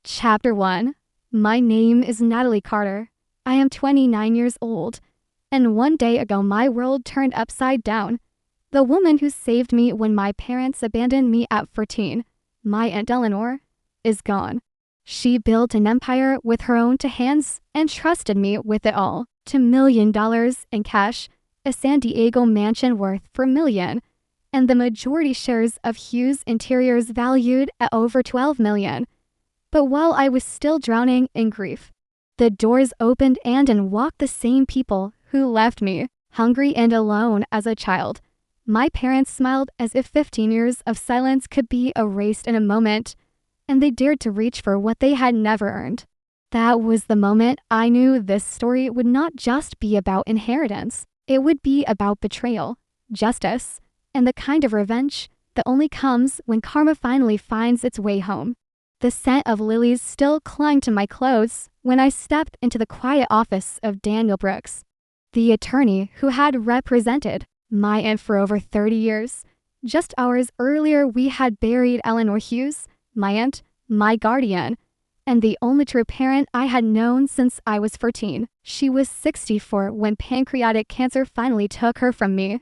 Chapter 1. My name is Natalie Carter. I am 29 years old, and one day ago my world turned upside down. The woman who saved me when my parents abandoned me at 14, my Aunt Eleanor, is gone. She built an empire with her own two hands and trusted me with it all. $2 million in cash, a San Diego mansion worth $4 million, and the majority shares of Hughes Interiors valued at over $12 million. But while I was still drowning in grief, the doors opened and in walked the same people who left me, hungry and alone as a child. My parents smiled as if 15 years of silence could be erased in a moment, and they dared to reach for what they had never earned. That was the moment I knew this story would not just be about inheritance. It would be about betrayal, justice, and the kind of revenge that only comes when karma finally finds its way home. The scent of lilies still clung to my clothes when I stepped into the quiet office of Daniel Brooks, the attorney who had represented my aunt for over 30 years. Just hours earlier, we had buried Eleanor Hughes, my aunt, my guardian, and the only true parent I had known since I was 14. She was 64 when pancreatic cancer finally took her from me,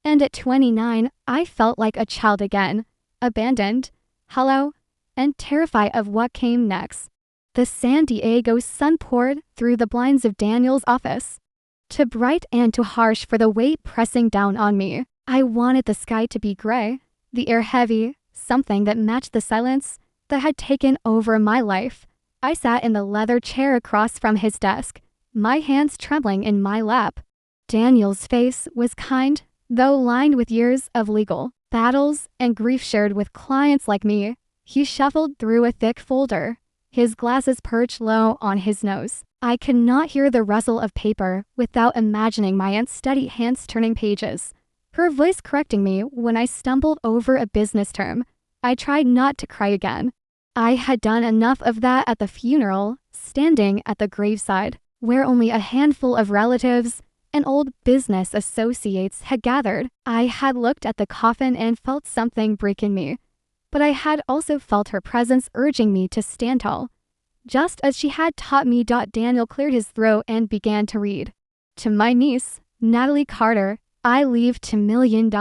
and at 29, I felt like a child again, abandoned, hollow, and terrified of what came next. The San Diego sun poured through the blinds of Daniel's office, too bright and too harsh for the weight pressing down on me. I wanted the sky to be gray, the air heavy, something that matched the silence that had taken over my life. I sat in the leather chair across from his desk, my hands trembling in my lap. Daniel's face was kind, though lined with years of legal battles and grief shared with clients like me. He shuffled through a thick folder, his glasses perched low on his nose. I could not hear the rustle of paper without imagining my aunt's steady hands turning pages, her voice correcting me when I stumbled over a business term. I tried not to cry again. I had done enough of that at the funeral, standing at the graveside, where only a handful of relatives and old business associates had gathered. I had looked at the coffin and felt something break in me. But I had also felt her presence urging me to stand tall, just as she had taught me. Daniel cleared his throat and began to read. To my niece, Natalie Carter, I leave $2 million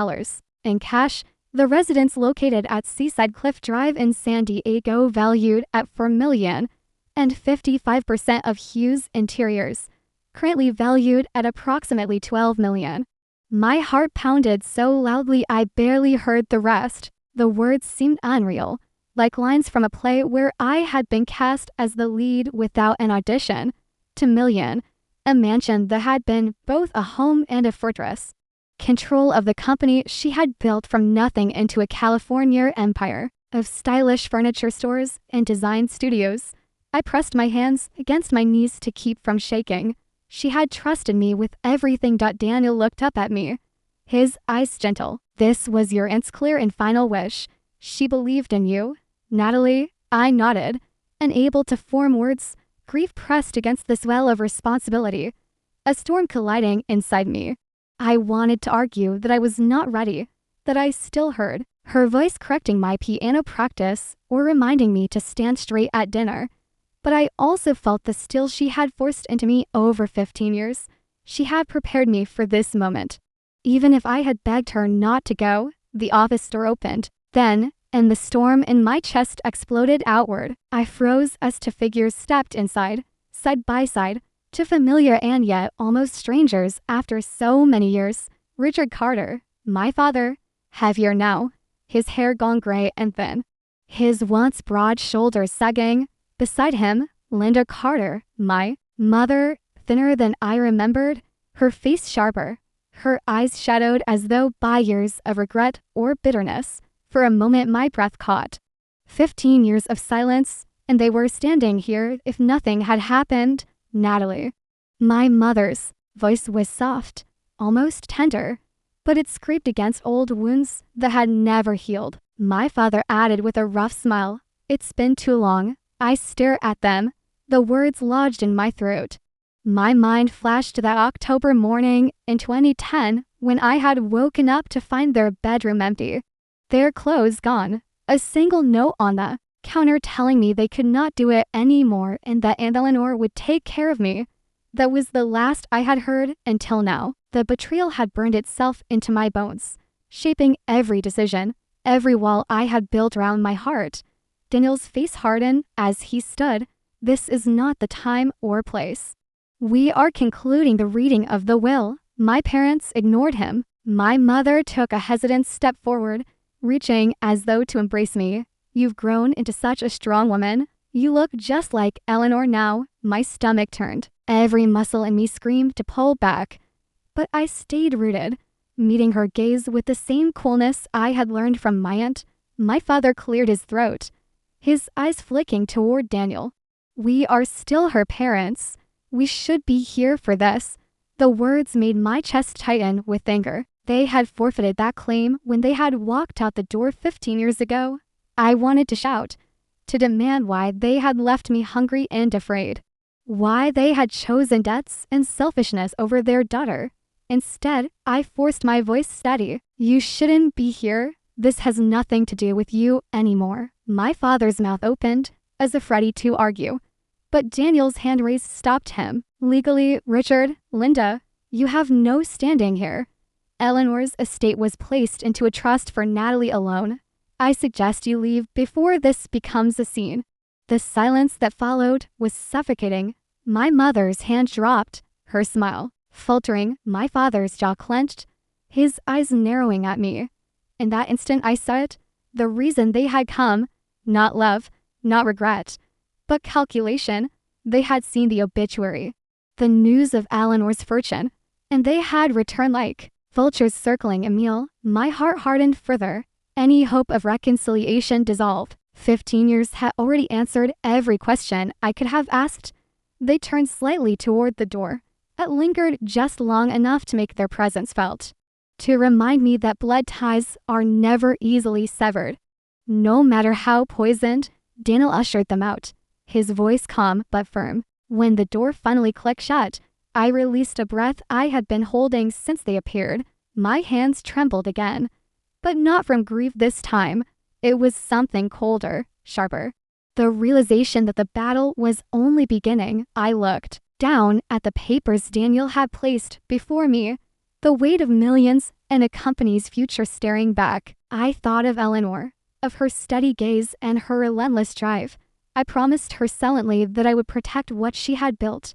in cash, the residence located at Seaside Cliff Drive in San Diego valued at $4 million, and 55% of Hughes Interiors, currently valued at approximately $12 million. My heart pounded so loudly I barely heard the rest. The words seemed unreal, like lines from a play where I had been cast as the lead without an audition. $2 million, a mansion that had been both a home and a fortress. Control of the company she had built from nothing into a California empire of stylish furniture stores and design studios. I pressed my hands against my knees to keep from shaking. She had trusted me with everything. Daniel looked up at me, his eyes gentle. This was your aunt's clear and final wish. She believed in you, Natalie. I nodded, unable to form words. Grief pressed against the swell of responsibility, a storm colliding inside me. I wanted to argue that I was not ready, that I still heard her voice correcting my piano practice or reminding me to stand straight at dinner. But I also felt the still she had forced into me over 15 years. She had prepared me for this moment. Even if I had begged her not to go, the office door opened. Then, and the storm in my chest exploded outward. I froze as two figures stepped inside, side by side, two familiar and yet almost strangers after so many years. Richard Carter, my father, heavier now, his hair gone gray and thin, his once broad shoulders sagging. Beside him, Linda Carter, my mother, thinner than I remembered, her face sharper, her eyes shadowed as though by years of regret or bitterness. For a moment my breath caught. 15 years of silence, and they were standing here if nothing had happened. Natalie. My mother's voice was soft, almost tender, but it scraped against old wounds that had never healed. My father added with a rough smile, "It's been too long." I stare at them, the words lodged in my throat. My mind flashed to that October morning in 2010 when I had woken up to find their bedroom empty, their clothes gone, a single note on the counter telling me they could not do it anymore and that Aunt Eleanor would take care of me. That was the last I had heard until now. The betrayal had burned itself into my bones, shaping every decision, every wall I had built around my heart. Daniel's face hardened as he stood. This is not the time or place. We are concluding the reading of the will. My parents ignored him. My mother took a hesitant step forward, reaching as though to embrace me. You've grown into such a strong woman. You look just like Eleanor now. My stomach turned. Every muscle in me screamed to pull back. But I stayed rooted, meeting her gaze with the same coolness I had learned from my aunt. My father cleared his throat, his eyes flicking toward Daniel. We are still her parents. We should be here for this. The words made my chest tighten with anger. They had forfeited that claim when they had walked out the door 15 years ago. I wanted to shout, to demand why they had left me hungry and afraid. Why they had chosen debts and selfishness over their daughter. Instead, I forced my voice steady. You shouldn't be here. This has nothing to do with you anymore. My father's mouth opened, as if ready to argue. But Daniel's hand raised stopped him. Legally, Richard, Linda, you have no standing here. Eleanor's estate was placed into a trust for Natalie alone. I suggest you leave before this becomes a scene. The silence that followed was suffocating. My mother's hand dropped, her smile faltering, my father's jaw clenched, his eyes narrowing at me. In that instant I saw it, the reason they had come, not love, not regret, but calculation. They had seen the obituary, the news of Eleanor's fortune, and they had returned like vultures circling Emile. My heart hardened further. Any hope of reconciliation dissolved. 15 years had already answered every question I could have asked. They turned slightly toward the door. It lingered just long enough to make their presence felt, to remind me that blood ties are never easily severed. No matter how poisoned, Daniel ushered them out, his voice calm but firm. When the door finally clicked shut, I released a breath I had been holding since they appeared. My hands trembled again, but not from grief this time. It was something colder, sharper. The realization that the battle was only beginning. I looked down at the papers Daniel had placed before me, the weight of millions and a company's future staring back. I thought of Eleanor, of her steady gaze and her relentless drive. I promised her silently that I would protect what she had built.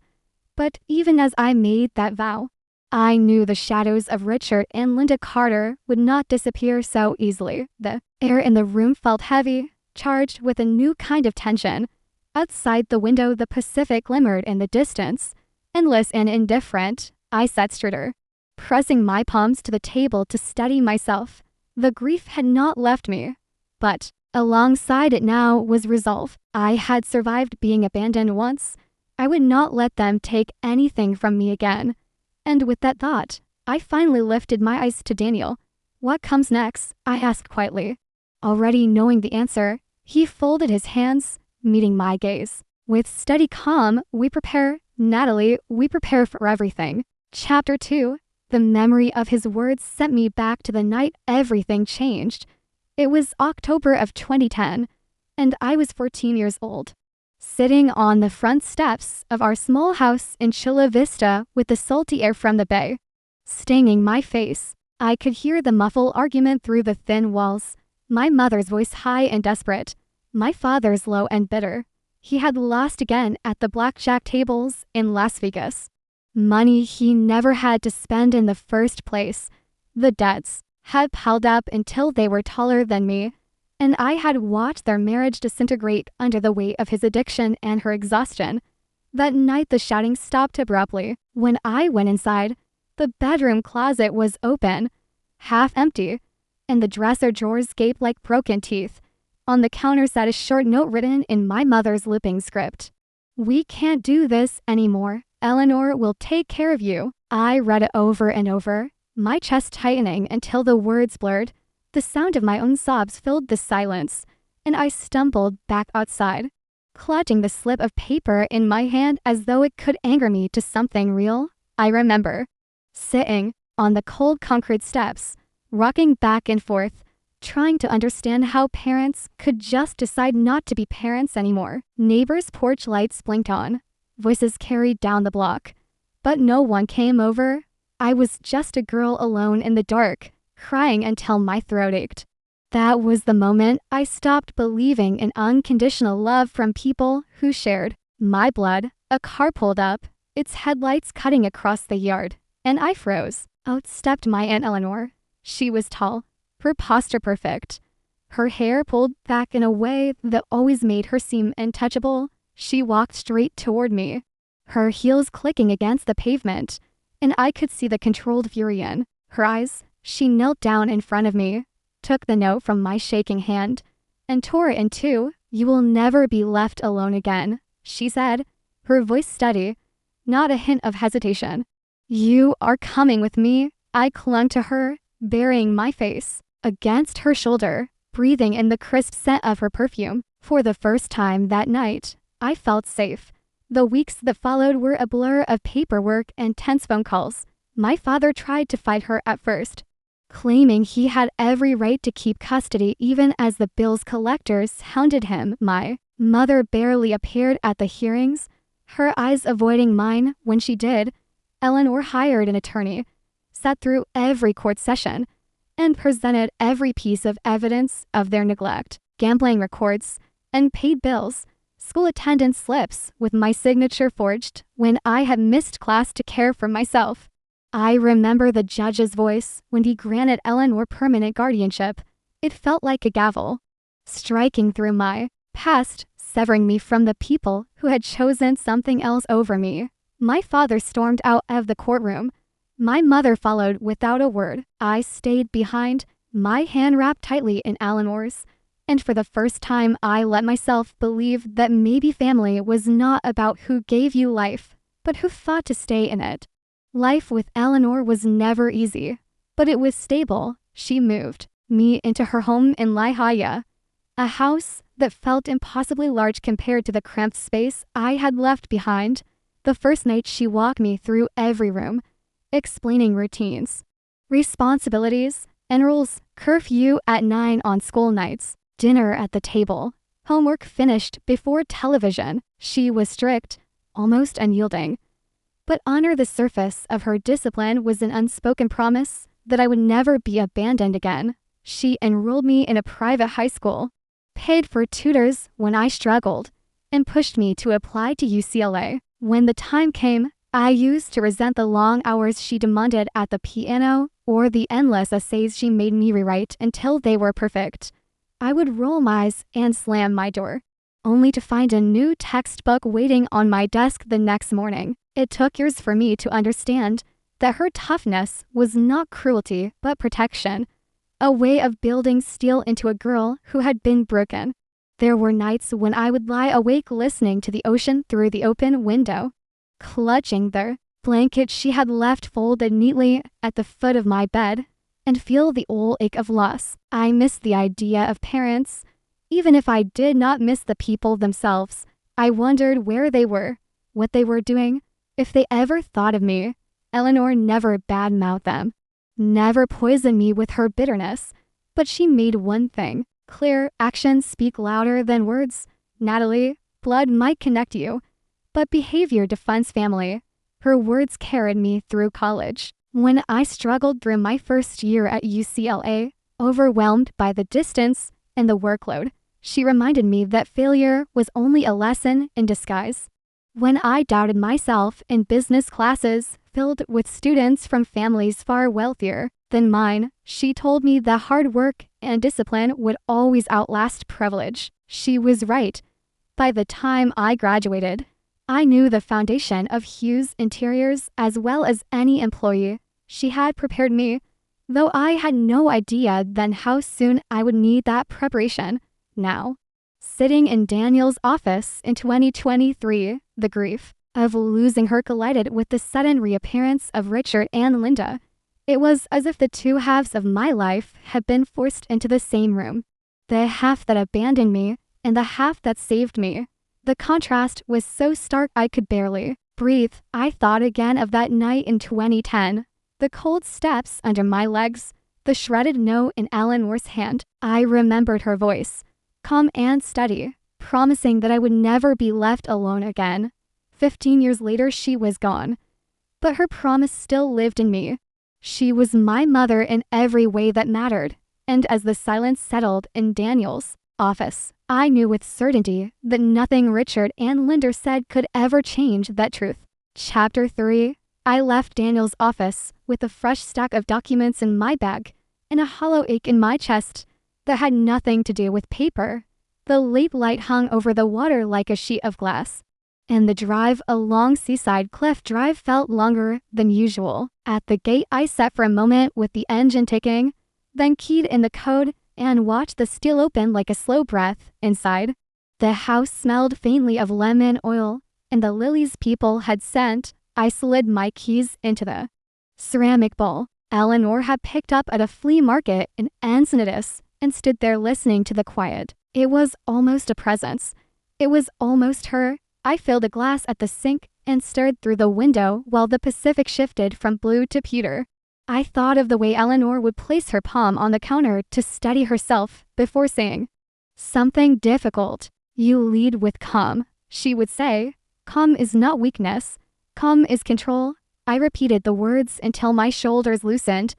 But even as I made that vow, I knew the shadows of Richard and Linda Carter would not disappear so easily. The air in the room felt heavy, charged with a new kind of tension. Outside the window, the Pacific glimmered in the distance. Endless and indifferent, I sat straighter, pressing my palms to the table to steady myself. The grief had not left me, but alongside it now was resolve. I had survived being abandoned once. I would not let them take anything from me again. And with that thought, I finally lifted my eyes to Daniel. What comes next? I asked quietly. Already knowing the answer, he folded his hands, meeting my gaze. With steady calm, we prepare, Natalie, we prepare for everything. Chapter 2. The memory of his words sent me back to the night everything changed. It was October of 2010, and I was 14 years old. Sitting on the front steps of our small house in Chula Vista with the salty air from the bay stinging my face, I could hear the muffled argument through the thin walls. My mother's voice high and desperate, my father's low and bitter. He had lost again at the blackjack tables in Las Vegas. Money he never had to spend in the first place. The debts had piled up until they were taller than me, and I had watched their marriage disintegrate under the weight of his addiction and her exhaustion. That night the shouting stopped abruptly. When I went inside, the bedroom closet was open, half empty, and the dresser drawers gaped like broken teeth. On the counter sat a short note written in my mother's looping script. We can't do this anymore. Eleanor will take care of you. I read it over and over, my chest tightening until the words blurred. The sound of my own sobs filled the silence, and I stumbled back outside, clutching the slip of paper in my hand as though it could anger me to something real. I remember sitting on the cold concrete steps, rocking back and forth, trying to understand how parents could just decide not to be parents anymore. Neighbors' porch lights blinked on. Voices carried down the block. But no one came over. I was just a girl alone in the dark, crying until my throat ached. That was the moment I stopped believing in unconditional love from people who shared my blood. A car pulled up, its headlights cutting across the yard, and I froze. Out stepped my Aunt Eleanor. She was tall, her posture perfect, her hair pulled back in a way that always made her seem untouchable. She walked straight toward me, her heels clicking against the pavement, and I could see the controlled fury in her eyes. She knelt down in front of me, took the note from my shaking hand, and tore it in two. "You will never be left alone again," she said, her voice steady, not a hint of hesitation. "You are coming with me." I clung to her, burying my face against her shoulder, breathing in the crisp scent of her perfume. For the first time that night, I felt safe. The weeks that followed were a blur of paperwork and tense phone calls. My father tried to fight her at first, claiming he had every right to keep custody even as the bills collectors hounded him. My mother barely appeared at the hearings, her eyes avoiding mine when she did. Eleanor hired an attorney, sat through every court session, and presented every piece of evidence of their neglect: gambling records, unpaid bills, school attendance slips with my signature forged when I had missed class to care for myself. I remember the judge's voice when he granted Eleanor permanent guardianship. It felt like a gavel, striking through my past, severing me from the people who had chosen something else over me. My father stormed out of the courtroom. My mother followed without a word. I stayed behind, my hand wrapped tightly in Eleanor's, and for the first time I let myself believe that maybe family was not about who gave you life, but who fought to stay in it. Life with Eleanor was never easy, but it was stable. She moved me into her home in La Jolla, a house that felt impossibly large compared to the cramped space I had left behind. The first night she walked me through every room, explaining routines, responsibilities, and rules: curfew at 9 on school nights, dinner at the table, homework finished before television. She was strict, almost unyielding, but under the surface of her discipline was an unspoken promise that I would never be abandoned again. She enrolled me in a private high school, paid for tutors when I struggled, and pushed me to apply to UCLA. When the time came, I used to resent the long hours she demanded at the piano or the endless essays she made me rewrite until they were perfect. I would roll my eyes and slam my door, only to find a new textbook waiting on my desk the next morning. It took years for me to understand that her toughness was not cruelty but protection, a way of building steel into a girl who had been broken. There were nights when I would lie awake listening to the ocean through the open window, clutching the blanket she had left folded neatly at the foot of my bed, and feel the old ache of loss. I missed the idea of parents. Even if I did not miss the people themselves, I wondered where they were, what they were doing, if they ever thought of me. Eleanor never badmouthed them, never poisoned me with her bitterness, but she made one thing clear: actions speak louder than words. "Natalie, blood might connect you, but behavior defines family." Her words carried me through college. When I struggled through my first year at UCLA, overwhelmed by the distance and the workload, she reminded me that failure was only a lesson in disguise. When I doubted myself in business classes filled with students from families far wealthier than mine, she told me that hard work and discipline would always outlast privilege. She was right. By the time I graduated, I knew the foundation of Hughes Interiors as well as any employee. She had prepared me, though I had no idea then how soon I would need that preparation. Now, sitting in Daniel's office in 2023, the grief of losing her collided with the sudden reappearance of Richard and Linda. It was as if the two halves of my life had been forced into the same room. The half that abandoned me and the half that saved me. The contrast was so stark I could barely breathe. I thought again of that night in 2010. The cold steps under my legs, The shredded note in Eleanor's hand. I remembered her voice, calm and steady, promising that I would never be left alone again. 15 years later, she was gone. But her promise still lived in me. She was my mother in every way that mattered. And as the silence settled in Daniel's office, I knew with certainty that nothing Richard and Linder said could ever change that truth. Chapter 3. I left Daniel's office with a fresh stack of documents in my bag and a hollow ache in my chest that had nothing to do with paper. The late light hung over the water like a sheet of glass, and the drive along Seaside Cliff Drive felt longer than usual. At the gate, I sat for a moment with the engine ticking, then keyed in the code and watched the steel open like a slow breath inside. The house smelled faintly of lemon oil, and the lilies people had sent. I slid my keys into the ceramic bowl Eleanor had picked up at a flea market in Encinitas and stood there listening to the quiet. It was almost a presence. It was almost her. I filled a glass at the sink and stared through the window while the Pacific shifted from blue to pewter. I thought of the way Eleanor would place her palm on the counter to steady herself before saying something difficult. You lead with calm, she would say. Calm is not weakness. Calm is control. I repeated the words until my shoulders loosened.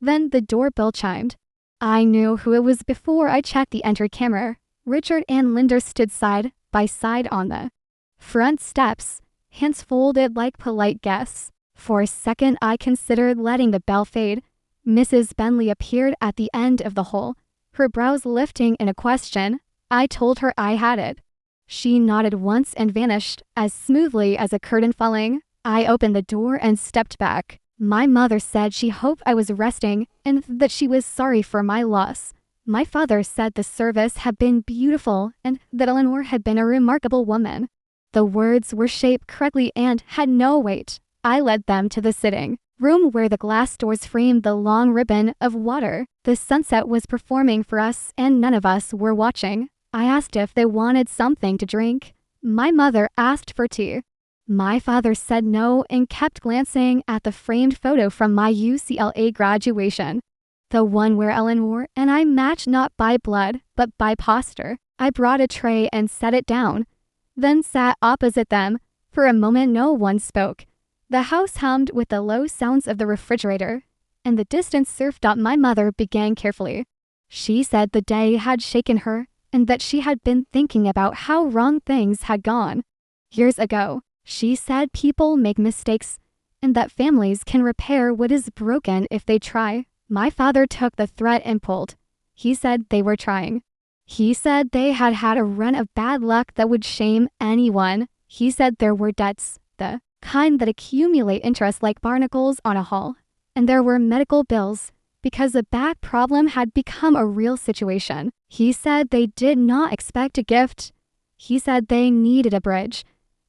Then the doorbell chimed. I knew who it was before I checked the entry camera. Richard and Linder stood side by side on the front steps, hands folded like polite guests. For a second, I considered letting the bell fade. Mrs. Bentley appeared at the end of the hall, her brows lifting in a question. I told her I had it. She nodded once and vanished as smoothly as a curtain falling. I opened the door and stepped back. My mother said she hoped I was resting and that she was sorry for my loss. My father said the service had been beautiful and that Eleanor had been a remarkable woman. The words were shaped correctly and had no weight. I led them to the sitting room where the glass doors framed the long ribbon of water. The sunset was performing for us and none of us were watching. I asked if they wanted something to drink. My mother asked for tea. My father said no and kept glancing at the framed photo from my UCLA graduation. The one where Eleanor and I matched not by blood, but by posture. I brought a tray and set it down, then sat opposite them. For a moment no one spoke. The house hummed with the low sounds of the refrigerator, and the distant surf. My mother began carefully. She said the day had shaken her, and that she had been thinking about how wrong things had gone. Years ago, she said people make mistakes, and that families can repair what is broken if they try. My father took the thread and pulled. He said they were trying. He said they had had a run of bad luck that would shame anyone. He said there were debts, the kind that accumulate interest like barnacles on a hull. And there were medical bills, because a back problem had become a real situation. He said they did not expect a gift. He said they needed a bridge.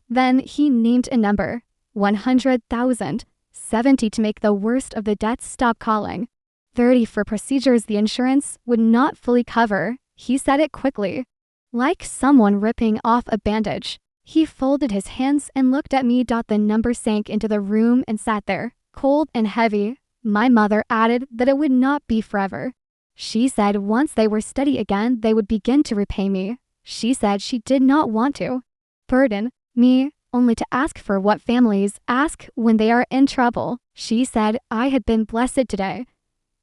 Then he named a number, 100,000, 70 to make the worst of the debts stop calling, 30 for procedures the insurance would not fully cover. He said it quickly, like someone ripping off a bandage. He folded his hands and looked at me. The number sank into the room and sat there, cold and heavy. My mother added that it would not be forever. She said once they were steady again, they would begin to repay me. She said she did not want to burden me, only to ask for what families ask when they are in trouble. She said I had been blessed today,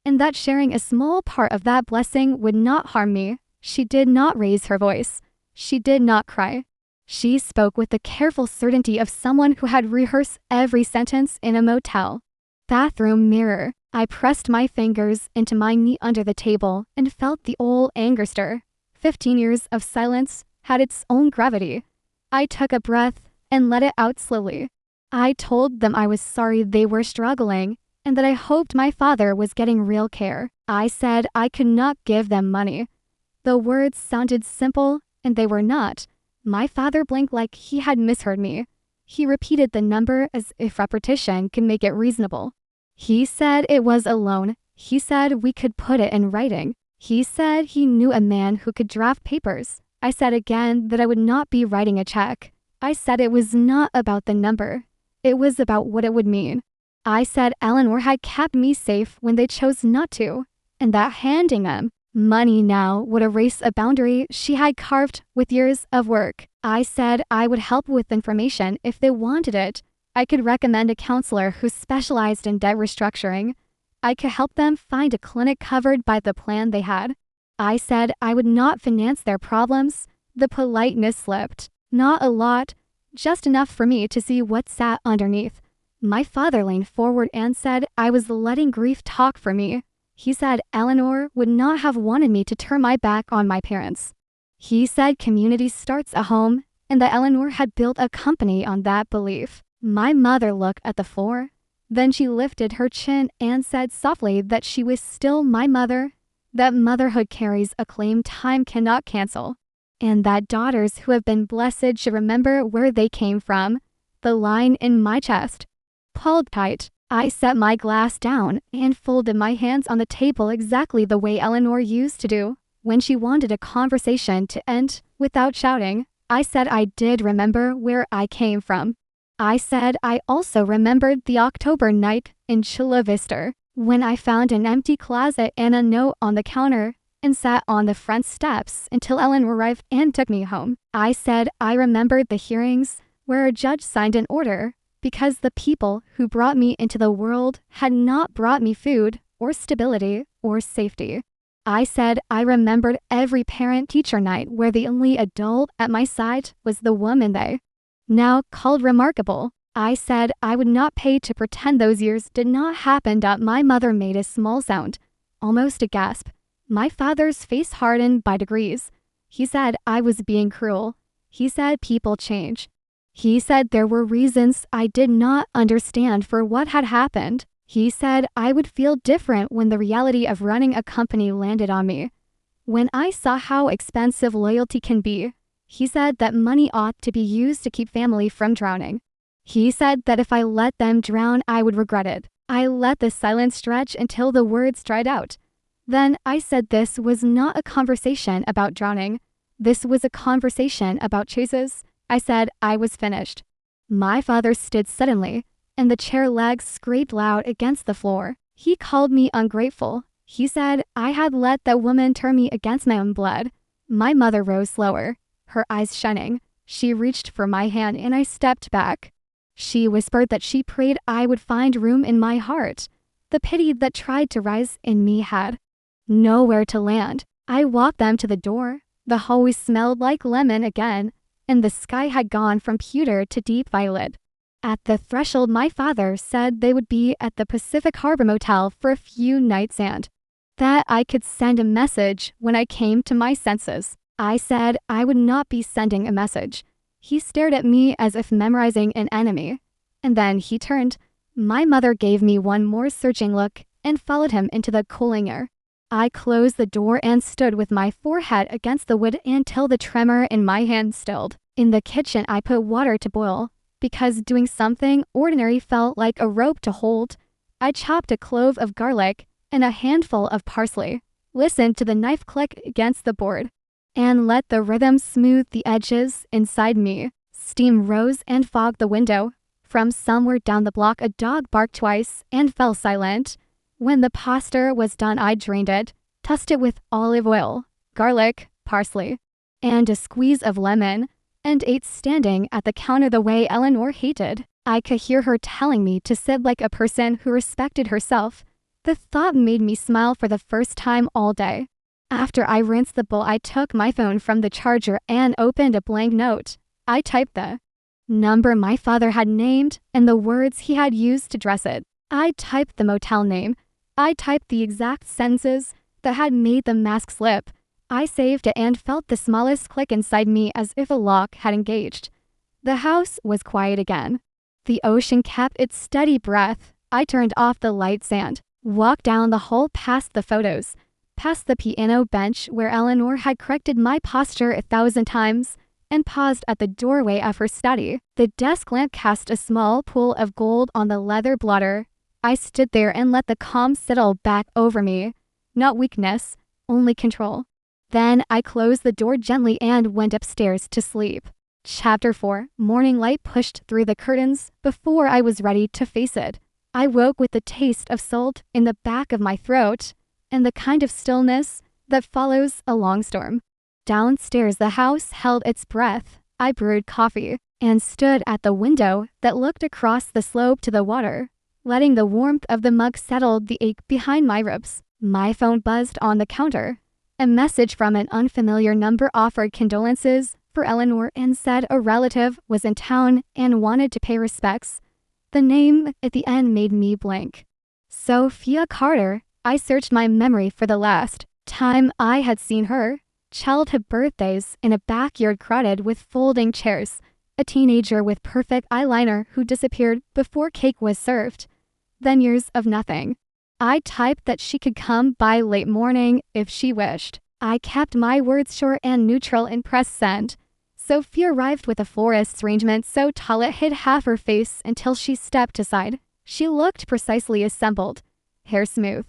and that sharing a small part of that blessing would not harm me. She did not raise her voice. She did not cry. She spoke with the careful certainty of someone who had rehearsed every sentence in a motel bathroom mirror. I pressed my fingers into my knee under the table and felt the old anger stir. 15 years of silence had its own gravity. I took a breath and let it out slowly. I told them I was sorry they were struggling and that I hoped my father was getting real care. I said I could not give them money. The words sounded simple, and they were not. My father blinked like he had misheard me. He repeated the number as if repetition could make it reasonable. He said it was a loan. He said we could put it in writing. He said he knew a man who could draft papers. I said again that I would not be writing a check. I said it was not about the number. It was about what it would mean. I said Eleanor had kept me safe when they chose not to, and that handing them money now would erase a boundary she had carved with years of work. I said I would help with information if they wanted it. I could recommend a counselor who specialized in debt restructuring. I could help them find a clinic covered by the plan they had. I said I would not finance their problems. The politeness slipped. Not a lot, just enough for me to see what sat underneath. My father leaned forward and said I was letting grief talk for me. He said Eleanor would not have wanted me to turn my back on my parents. He said community starts at home, and that Eleanor had built a company on that belief. My mother looked at the floor. Then she lifted her chin and said softly that she was still my mother, that motherhood carries a claim time cannot cancel, and that daughters who have been blessed should remember where they came from. The line in my chest pulled tight. I set my glass down and folded my hands on the table exactly the way Eleanor used to do when she wanted a conversation to end without shouting. I said I did remember where I came from. I said I also remembered the October night in Chula Vista, when I found an empty closet and a note on the counter and sat on the front steps until Ellen arrived and took me home. I said I remembered the hearings where a judge signed an order because the people who brought me into the world had not brought me food or stability or safety. I said I remembered every parent-teacher night where the only adult at my side was the woman they now called remarkable. I said I would not pay to pretend those years did not happen. My mother made a small sound, almost a gasp. My father's face hardened by degrees. He said I was being cruel. He said people change. He said there were reasons I did not understand for what had happened. He said I would feel different when the reality of running a company landed on me. When I saw how expensive loyalty can be, he said that money ought to be used to keep family from drowning. He said that if I let them drown, I would regret it. I let the silence stretch until the words dried out. Then I said this was not a conversation about drowning. This was a conversation about choices. I said I was finished. My father stood suddenly, and the chair legs scraped loud against the floor. He called me ungrateful. He said I had let that woman turn me against my own blood. My mother rose slower, her eyes shining. She reached for my hand and I stepped back. She whispered that she prayed I would find room in my heart. The pity that tried to rise in me had nowhere to land. I walked them to the door. The hallway smelled like lemon again, and the sky had gone from pewter to deep violet. At the threshold, my father said they would be at the Pacific Harbor Motel for a few nights and that I could send a message when I came to my senses. I said I would not be sending a message. He stared at me as if memorizing an enemy, and then he turned. My mother gave me one more searching look and followed him into the cooling air. I closed the door and stood with my forehead against the wood until the tremor in my hand stilled. In the kitchen, I put water to boil because doing something ordinary felt like a rope to hold. I chopped a clove of garlic and a handful of parsley, listened to the knife click against the board, and let the rhythm smooth the edges inside me. Steam rose and fogged the window. From somewhere down the block, a dog barked twice and fell silent. When the pasta was done, I drained it, tossed it with olive oil, garlic, parsley, and a squeeze of lemon, and ate standing at the counter the way Eleanor hated. I could hear her telling me to sit like a person who respected herself. The thought made me smile for the first time all day. After I rinsed the bowl, I took my phone from the charger and opened a blank note. I typed the number my father had named and the words he had used to address it. I typed the motel name. I typed the exact sentences that had made the mask slip. I saved it and felt the smallest click inside me as if a lock had engaged. The house was quiet again. The ocean kept its steady breath. I turned off the lights and walked down the hall past the photos, past the piano bench where Eleanor had corrected my posture 1,000 times, and paused at the doorway of her study. The desk lamp cast a small pool of gold on the leather blotter. I stood there and let the calm settle back over me. Not weakness, only control. Then I closed the door gently and went upstairs to sleep. Chapter 4. Morning light pushed through the curtains before I was ready to face it. I woke with the taste of salt in the back of my throat and the kind of stillness that follows a long storm. Downstairs, the house held its breath. I brewed coffee and stood at the window that looked across the slope to the water, letting the warmth of the mug settle the ache behind my ribs. My phone buzzed on the counter. A message from an unfamiliar number offered condolences for Eleanor and said a relative was in town and wanted to pay respects. The name at the end made me blank. Sophia Carter. I searched my memory for the last time I had seen her. Childhood birthdays in a backyard crowded with folding chairs. A teenager with perfect eyeliner who disappeared before cake was served. Then years of nothing. I typed that she could come by late morning if she wished. I kept my words short and neutral and pressed send. Sophia arrived with a florist's arrangement so tall it hid half her face until she stepped aside. She looked precisely assembled. Hair smooth.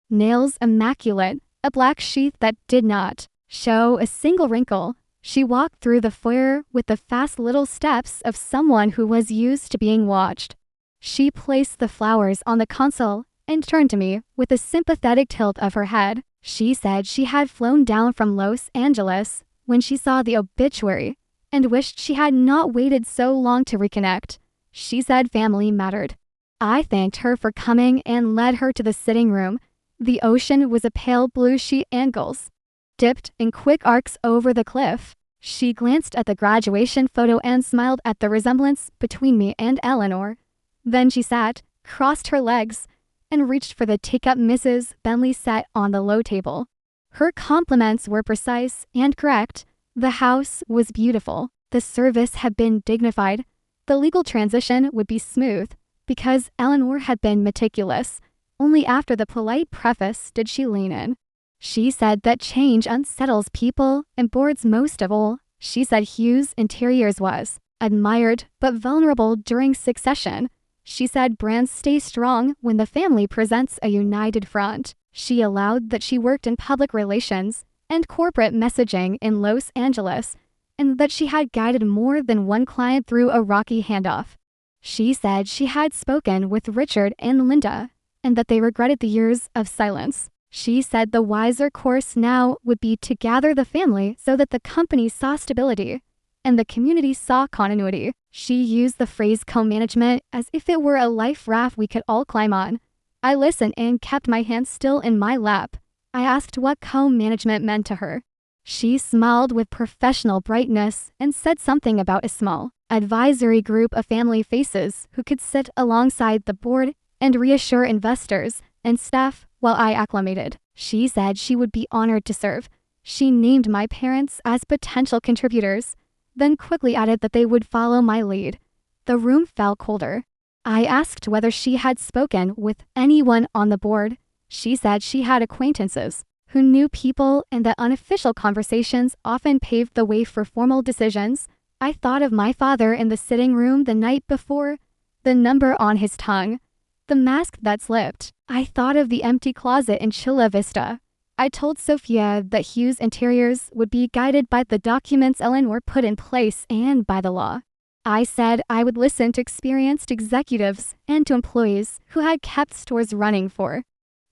Nails immaculate. A black sheath that did not show a single wrinkle. She walked through the foyer with the fast little steps of someone who was used to being watched. She placed the flowers on the console and turned to me with a sympathetic tilt of her head. She said she had flown down from Los Angeles when she saw the obituary and wished she had not waited so long to reconnect. She said family mattered. I thanked her for coming and led her to the sitting room. The ocean was a pale blue sheet angles, dipped in quick arcs over the cliff. She glanced at the graduation photo and smiled at the resemblance between me and Eleanor. Then she sat, crossed her legs, and reached for the teacup Mrs. Bentley set on the low table. Her compliments were precise and correct. The house was beautiful. The service had been dignified. The legal transition would be smooth because Eleanor had been meticulous. Only after the polite preface did she lean in. She said that change unsettles people and boards most of all. She said Hughes Interiors was admired but vulnerable during succession. She said brands stay strong when the family presents a united front. She allowed that she worked in public relations and corporate messaging in Los Angeles, and that she had guided more than one client through a rocky handoff. She said she had spoken with Richard and Linda, and that they regretted the years of silence. She said the wiser course now would be to gather the family so that the company saw stability and the community saw continuity. She used the phrase co-management as if it were a life raft we could all climb on. I listened and kept my hands still in my lap. I asked what co-management meant to her. She smiled with professional brightness and said something about a small advisory group of family faces who could sit alongside the board and reassure investors and staff while I acclimated. She said she would be honored to serve. She named my parents as potential contributors, then quickly added that they would follow my lead. The room felt colder. I asked whether she had spoken with anyone on the board. She said she had acquaintances who knew people and that unofficial conversations often paved the way for formal decisions. I thought of my father in the sitting room the night before, the number on his tongue, the mask that slipped. I thought of the empty closet in Chula Vista. I told Sophia that Hughes Interiors would be guided by the documents Eleanor put in place and by the law. I said I would listen to experienced executives and to employees who had kept stores running for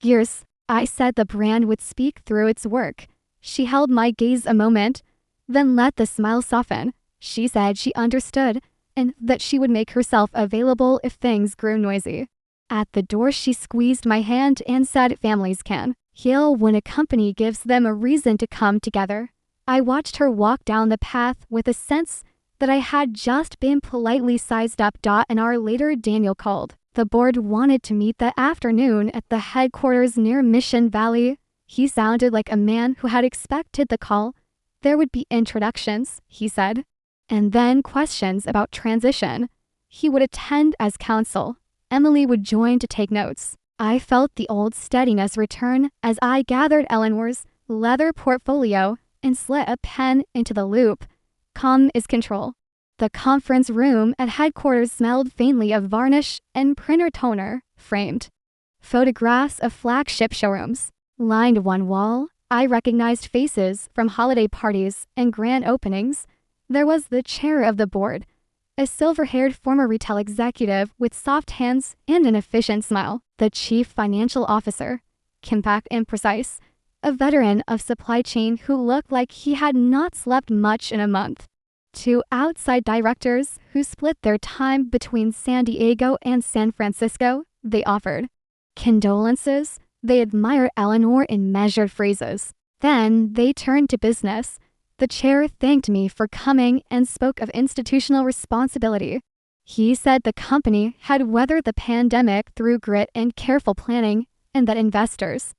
years. I said the brand would speak through its work. She held my gaze a moment, then let the smile soften. She said she understood and that she would make herself available if things grew noisy. At the door, she squeezed my hand and said families can heal when a company gives them a reason to come together. I watched her walk down the path with a sense that I had just been politely sized up. An hour later, Daniel called. The board wanted to meet that afternoon at the headquarters near Mission Valley. He sounded like a man who had expected the call. There would be introductions, he said, and then questions about transition. He would attend as counsel. Emily would join to take notes. I felt the old steadiness return as I gathered Eleanor's leather portfolio and slid a pen into the loop. Calm is control. The conference room at headquarters smelled faintly of varnish and printer toner, framed photographs of flagship showrooms lined one wall. I recognized faces from holiday parties and grand openings. There was the chair of the board, a silver-haired former retail executive with soft hands and an efficient smile. The chief financial officer, compact and precise. A veteran of supply chain who looked like he had not slept much in a month. 2 outside directors who split their time between San Diego and San Francisco, they offered condolences. They admired Eleanor in measured phrases. Then they turned to business. The chair thanked me for coming and spoke of institutional responsibility. He said the company had weathered the pandemic through grit and careful planning, and that investors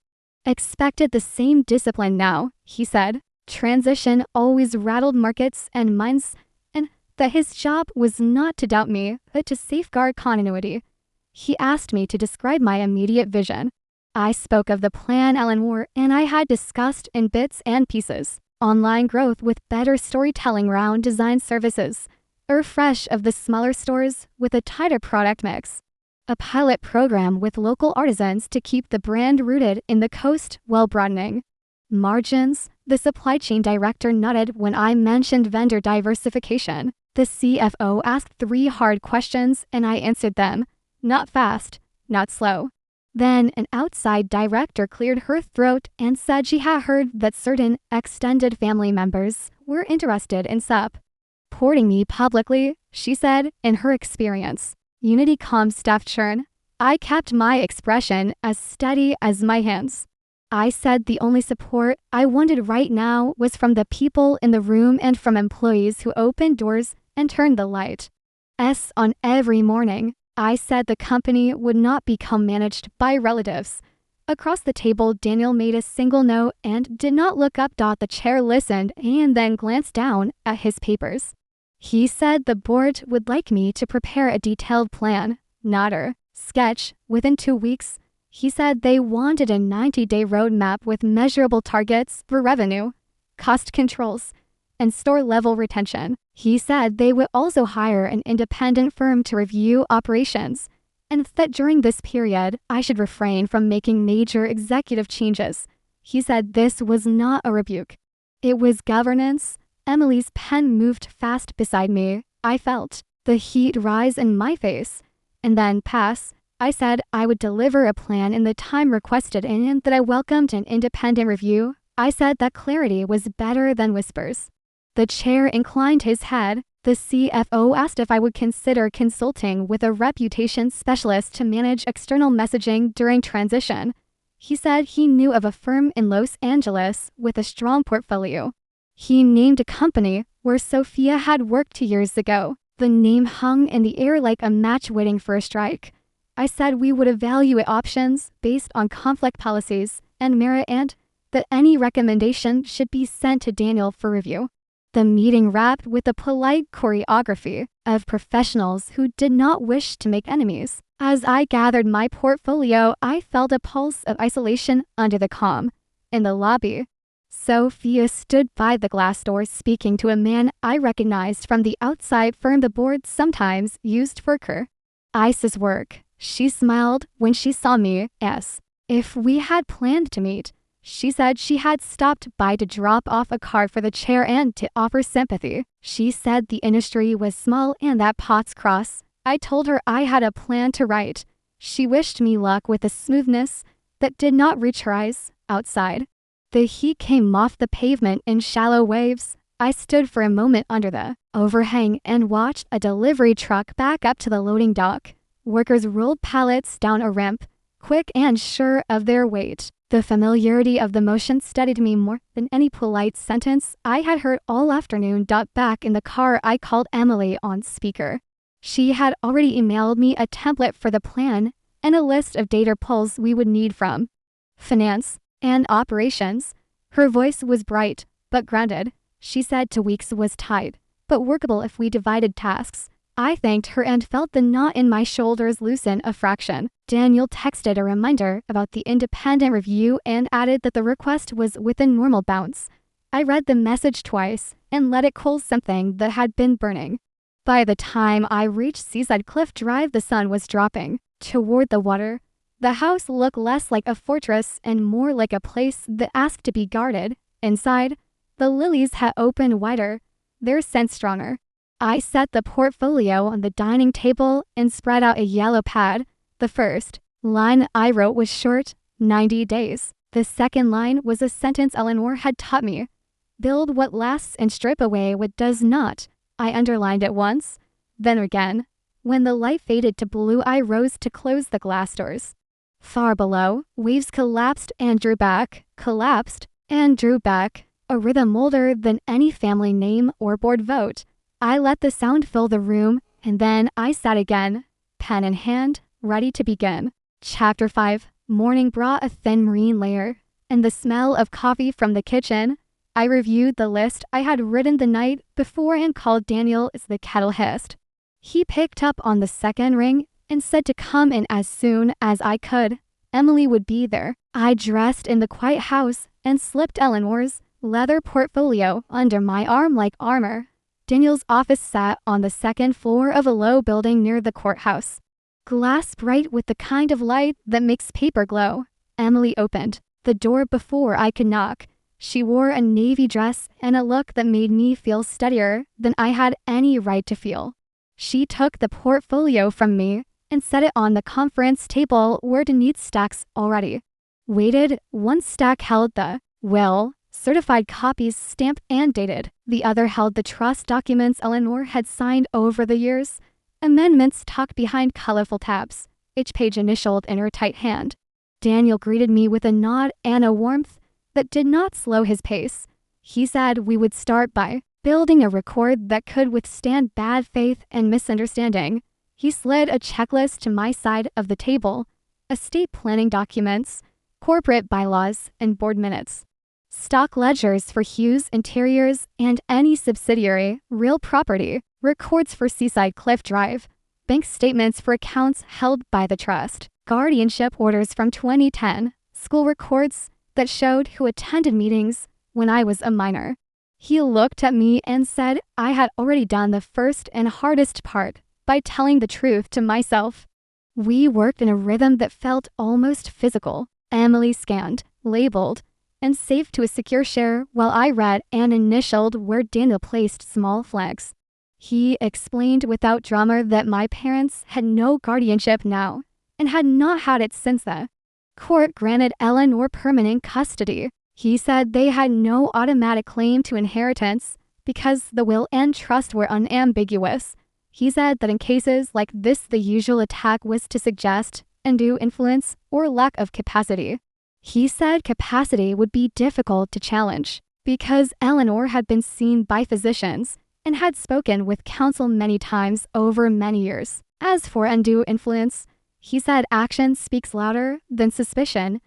expected the same discipline now, he said. Transition always rattled markets and minds, and that his job was not to doubt me, but to safeguard continuity. He asked me to describe my immediate vision. I spoke of the plan Eleanor and I had discussed in bits and pieces. Online growth with better storytelling around design services. A refresh of the smaller stores with a tighter product mix. A pilot program with local artisans to keep the brand rooted in the coast while broadening margins. The supply chain director nodded when I mentioned vendor diversification. The CFO asked 3 hard questions and I answered them. Not fast, not slow. Then an outside director cleared her throat and said she had heard that certain extended family members were interested in supporting me publicly, she said, in her experience. Unity.com staff churn. I kept my expression as steady as my hands. I said the only support I wanted right now was from the people in the room and from employees who opened doors and turned the lights on every morning. I said the company would not become managed by relatives. Across the table, Daniel made a single note and did not look up. The chair listened and then glanced down at his papers. He said the board would like me to prepare a detailed plan, not a sketch, within 2 weeks. He said they wanted a 90-day roadmap with measurable targets for revenue, cost controls, and store-level retention. He said they would also hire an independent firm to review operations, and that during this period, I should refrain from making major executive changes. He said this was not a rebuke. It was governance. Emily's pen moved fast beside me. I felt the heat rise in my face, and then pass. I said I would deliver a plan in the time requested and that I welcomed an independent review. I said that clarity was better than whispers. The chair inclined his head. The CFO asked if I would consider consulting with a reputation specialist to manage external messaging during transition. He said he knew of a firm in Los Angeles with a strong portfolio. He named a company where Sophia had worked 2 years ago. The name hung in the air like a match waiting for a strike. I said we would evaluate options based on conflict policies and merit and that any recommendation should be sent to Daniel for review. The meeting wrapped with a polite choreography of professionals who did not wish to make enemies. As I gathered my portfolio, I felt a pulse of isolation under the calm. In the lobby, Sophia stood by the glass door speaking to a man I recognized from the outside firm the board sometimes used for her ISIS work. She smiled when she saw me, as if we had planned to meet. She said she had stopped by to drop off a card for the chair and to offer sympathy. She said the industry was small and that Potts Cross. I told her I had a plan to write. She wished me luck with a smoothness that did not reach her eyes. Outside, the heat came off the pavement in shallow waves. I stood for a moment under the overhang and watched a delivery truck back up to the loading dock. Workers rolled pallets down a ramp, quick and sure of their weight. The familiarity of the motion steadied me more than any polite sentence I had heard all afternoon. Back in the car, I called Emily on speaker. She had already emailed me a template for the plan and a list of data pulls we would need from finance and operations. Her voice was bright, but grounded. She said 2 weeks was tight, but workable if we divided tasks. I thanked her and felt the knot in my shoulders loosen a fraction. Daniel texted a reminder about the independent review and added that the request was within normal bounds. I read the message twice and let it cool something that had been burning. By the time I reached Seaside Cliff Drive, the sun was dropping toward the water. The house looked less like a fortress and more like a place that asked to be guarded. Inside, the lilies had opened wider, their scent stronger. I set the portfolio on the dining table and spread out a yellow pad. The first line I wrote was short, 90 days. The second line was a sentence Eleanor had taught me. Build what lasts and strip away what does not. I underlined it once, then again. When the light faded to blue, I rose to close the glass doors. Far below, waves collapsed and drew back, collapsed and drew back, a rhythm older than any family name or board vote. I let the sound fill the room, and then I sat again, pen in hand, ready to begin. Chapter 5. Morning brought a thin marine layer, and the smell of coffee from the kitchen. I reviewed the list I had written the night before and called Daniel as the kettle hissed. He picked up on the second ring and said to come in as soon as I could. Emily would be there. I dressed in the quiet house and slipped Eleanor's leather portfolio under my arm like armor. Daniel's office sat on the second floor of a low building near the courthouse. Glass bright with the kind of light that makes paper glow. Emily opened the door before I could knock. She wore a navy dress and a look that made me feel steadier than I had any right to feel. She took the portfolio from me and set it on the conference table where it neat stacks already. Weighted, one stack held the will, certified copies stamped and dated. The other held the trust documents Eleanor had signed over the years, amendments tucked behind colorful tabs, each page initialed in her tight hand. Daniel greeted me with a nod and a warmth that did not slow his pace. He said we would start by building a record that could withstand bad faith and misunderstanding. He slid a checklist to my side of the table: estate planning documents, corporate bylaws, and board minutes, stock ledgers for Hughes Interiors and any subsidiary, real property, records for Seaside Cliff Drive, bank statements for accounts held by the trust, guardianship orders from 2010, school records that showed who attended meetings when I was a minor. He looked at me and said I had already done the first and hardest part by telling the truth to myself. We worked in a rhythm that felt almost physical. Emily scanned, labeled, and saved to a secure share while I read and initialed where Daniel placed small flags. He explained without drama that my parents had no guardianship now and had not had it since the court granted Eleanor permanent custody. He said they had no automatic claim to inheritance because the will and trust were unambiguous. He said that in cases like this, the usual attack was to suggest undue influence or lack of capacity. He said capacity would be difficult to challenge because Eleanor had been seen by physicians and had spoken with counsel many times over many years. As for undue influence, he said action speaks louder than suspicion,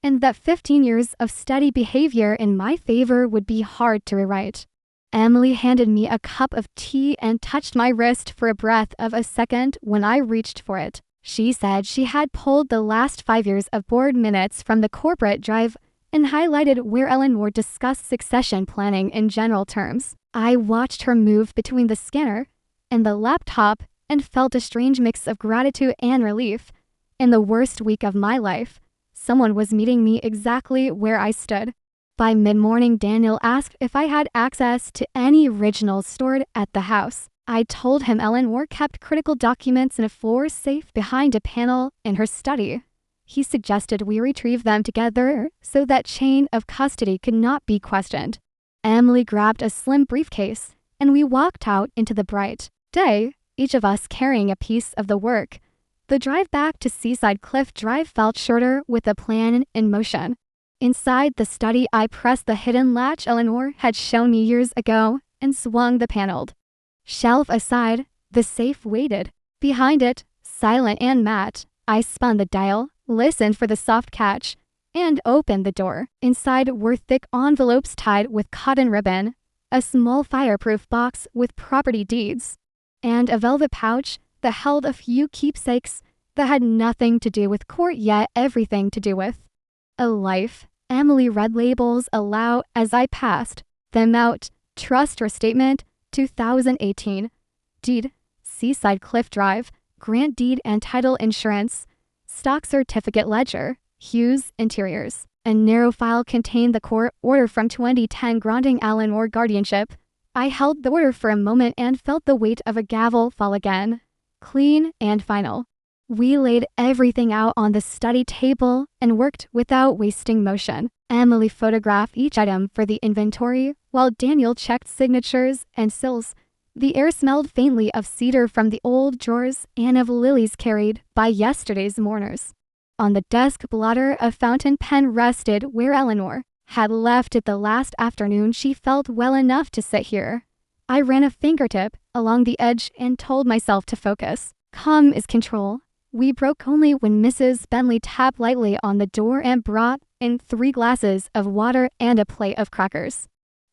and that 15 years of steady behavior in my favor would be hard to rewrite. Emily handed me a cup of tea and touched my wrist for a breath of a second when I reached for it. She said she had pulled the last 5 years of board minutes from the corporate drive and highlighted where Eleanor discussed succession planning in general terms. I watched her move between the scanner and the laptop and felt a strange mix of gratitude and relief. In the worst week of my life, someone was meeting me exactly where I stood. By mid-morning, Daniel asked if I had access to any originals stored at the house. I told him Eleanor kept critical documents in a floor safe behind a panel in her study. He suggested we retrieve them together so that chain of custody could not be questioned. Emily grabbed a slim briefcase, and we walked out into the bright day, each of us carrying a piece of the work. The drive back to Seaside Cliff Drive felt shorter with a plan in motion. Inside the study, I pressed the hidden latch Eleanor had shown me years ago and swung the paneled shelf aside. The safe waited. Behind it, silent and matte, I spun the dial, listened for the soft catch, and opened the door. Inside were thick envelopes tied with cotton ribbon, a small fireproof box with property deeds, and a velvet pouch that held a few keepsakes that had nothing to do with court yet everything to do with a life. Emily read labels aloud as I passed them out. Trust or statement, 2018. Deed, Seaside Cliff Drive, grant deed and title insurance, stock certificate ledger, Hughes Interiors. A narrow file contained the court order from 2010 granting Eleanor guardianship. I held the order for a moment and felt the weight of a gavel fall again. Clean and final. We laid everything out on the study table and worked without wasting motion. Emily photographed each item for the inventory, while Daniel checked signatures and seals. The air smelled faintly of cedar from the old drawers and of lilies carried by yesterday's mourners. On the desk blotter, a fountain pen rested where Eleanor had left it the last afternoon she felt well enough to sit here. I ran a fingertip along the edge and told myself to focus. Calm is control. We broke only when Mrs. Bentley tapped lightly on the door and brought in 3 glasses of water and a plate of crackers.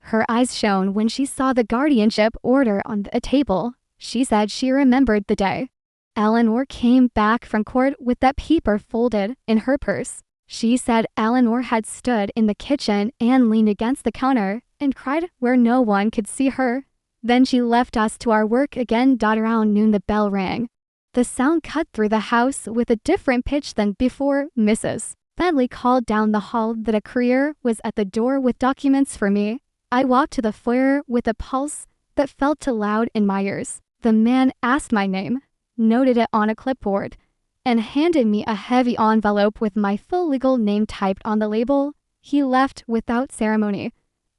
Her eyes shone when she saw the guardianship order on the table. She said she remembered the day. Eleanor came back from court with that paper folded in her purse. She said Eleanor had stood in the kitchen and leaned against the counter and cried where no one could see her. Then she left us to our work again. Around noon the bell rang. The sound cut through the house with a different pitch than before. Mrs. Bentley called down the hall that a courier was at the door with documents for me. I walked to the foyer with a pulse that felt too loud in my ears. The man asked my name, noted it on a clipboard, and handed me a heavy envelope with my full legal name typed on the label. He left without ceremony,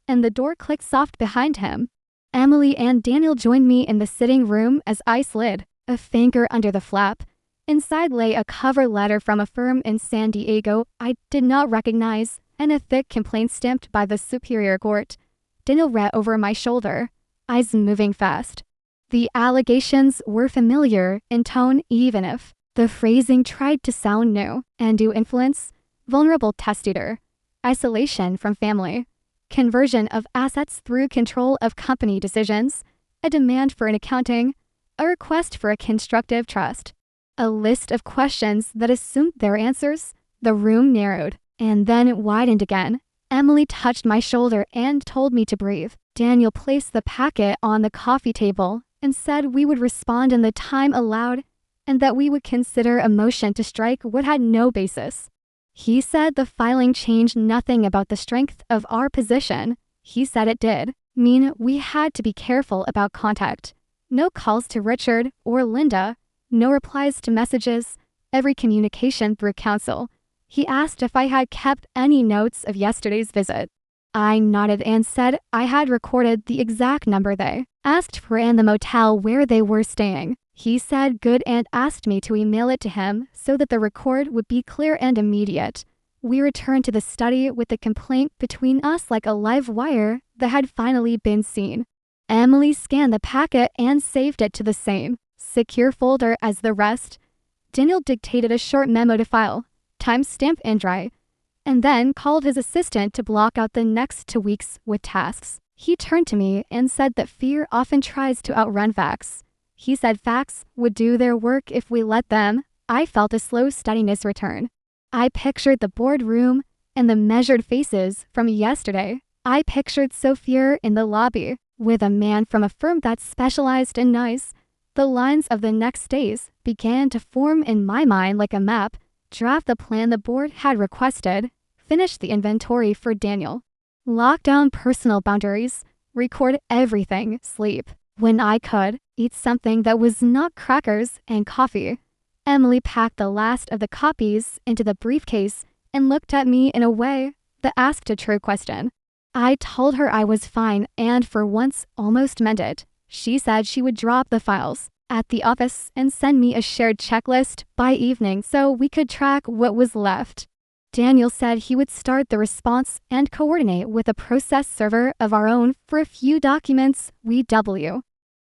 and the door clicked soft behind him. Emily and Daniel joined me in the sitting room as I slid a finger under the flap. Inside lay a cover letter from a firm in San Diego I did not recognize and a thick complaint stamped by the Superior Court. Daniel read over my shoulder, eyes moving fast. The allegations were familiar in tone even if the phrasing tried to sound new. Undue influence, vulnerable testator, isolation from family, conversion of assets through control of company decisions, a demand for an accounting, a request for a constructive trust. A list of questions that assumed their answers. The room narrowed and then it widened again. Emily touched my shoulder and told me to breathe. Daniel placed the packet on the coffee table and said we would respond in the time allowed and that we would consider a motion to strike what had no basis. He said the filing changed nothing about the strength of our position. He said it did mean we had to be careful about contact. No calls to Richard or Linda, no replies to messages, every communication through counsel. He asked if I had kept any notes of yesterday's visit. I nodded and said I had recorded the exact number they asked for in the motel where they were staying. He said good and asked me to email it to him so that the record would be clear and immediate. We returned to the study with the complaint between us like a live wire that had finally been seen. Emily scanned the packet and saved it to the same secure folder as the rest. Daniel dictated a short memo to file, time-stamp and dry, and then called his assistant to block out the next 2 weeks with tasks. He turned to me and said that fear often tries to outrun facts. He said facts would do their work if we let them. I felt a slow steadiness return. I pictured the boardroom and the measured faces from yesterday. I pictured Sophia in the lobby with a man from a firm that specialized in noise. The lines of the next days began to form in my mind like a map. Draft the plan the board had requested, finish the inventory for Daniel, lock down personal boundaries, record everything, sleep when I could, eat something that was not crackers and coffee. Emily packed the last of the copies into the briefcase and looked at me in a way that asked a true question. I told her I was fine and for once almost meant it. She said she would drop the files at the office and send me a shared checklist by evening so we could track what was left. Daniel said he would start the response and coordinate with a process server of our own for a few documents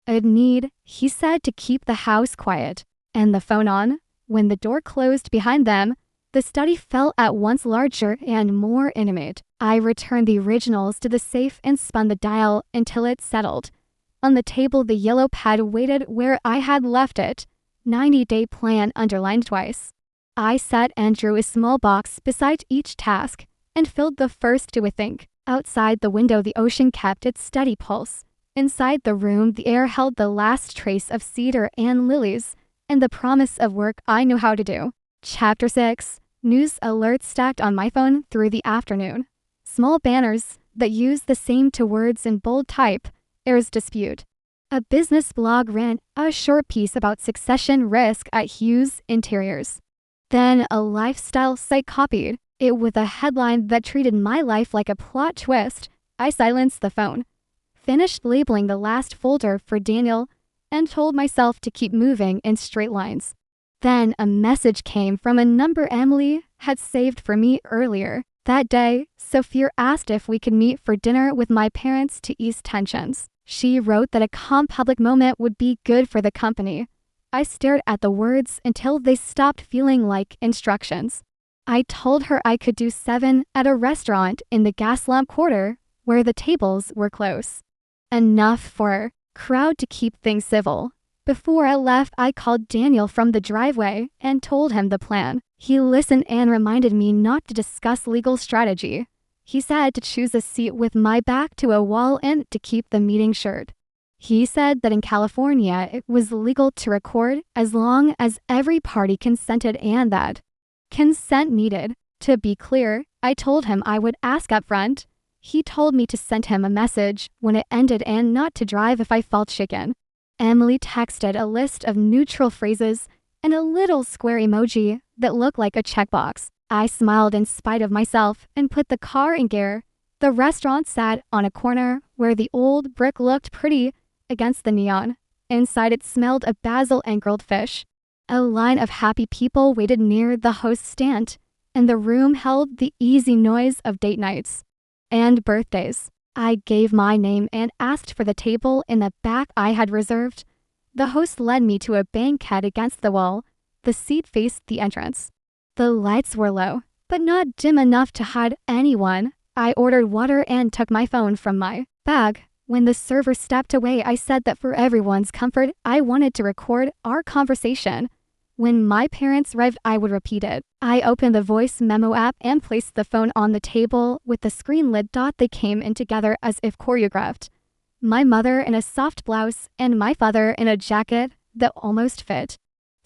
I'd need, he said, to keep the house quiet and the phone on. When the door closed behind them, the study felt at once larger and more intimate. I returned the originals to the safe and spun the dial until it settled. On the table, the yellow pad waited where I had left it, 90-day plan underlined twice. I set and drew a small box beside each task and filled the first to a think. Outside the window, the ocean kept its steady pulse. Inside the room, the air held the last trace of cedar and lilies and the promise of work I knew how to do. Chapter 6. News alerts stacked on my phone through the afternoon. Small banners that use the same two words in bold type. Heirs dispute. A business blog ran a short piece about succession risk at Hughes Interiors. Then a lifestyle site copied it with a headline that treated my life like a plot twist. I silenced the phone, finished labeling the last folder for Daniel, and told myself to keep moving in straight lines. Then a message came from a number Emily had saved for me earlier. That day, Sophia asked if we could meet for dinner with my parents to ease tensions. She wrote that a calm public moment would be good for the company. I stared at the words until they stopped feeling like instructions. I told her I could do 7 at a restaurant in the Gaslamp Quarter where the tables were close. Enough for a crowd to keep things civil. Before I left, I called Daniel from the driveway and told him the plan. He listened and reminded me not to discuss legal strategy. He said to choose a seat with my back to a wall and to keep the meeting short. He said that in California it was legal to record as long as every party consented and that consent needed. To be clear, I told him I would ask up front. He told me to send him a message when it ended and not to drive if I felt shaken. Emily texted a list of neutral phrases and a little square emoji that looked like a checkbox. I smiled in spite of myself and put the car in gear. The restaurant sat on a corner where the old brick looked pretty against the neon. Inside it smelled of basil and grilled fish. A line of happy people waited near the host's stand, and the room held the easy noise of date nights and birthdays. I gave my name and asked for the table in the back I had reserved. The host led me to a banquette against the wall. The seat faced the entrance. The lights were low, but not dim enough to hide anyone. I ordered water and took my phone from my bag. When the server stepped away, I said that for everyone's comfort, I wanted to record our conversation. When my parents arrived, I would repeat it. I opened the voice memo app and placed the phone on the table with the screen lid. They came in together as if choreographed. My mother in a soft blouse and my father in a jacket that almost fit.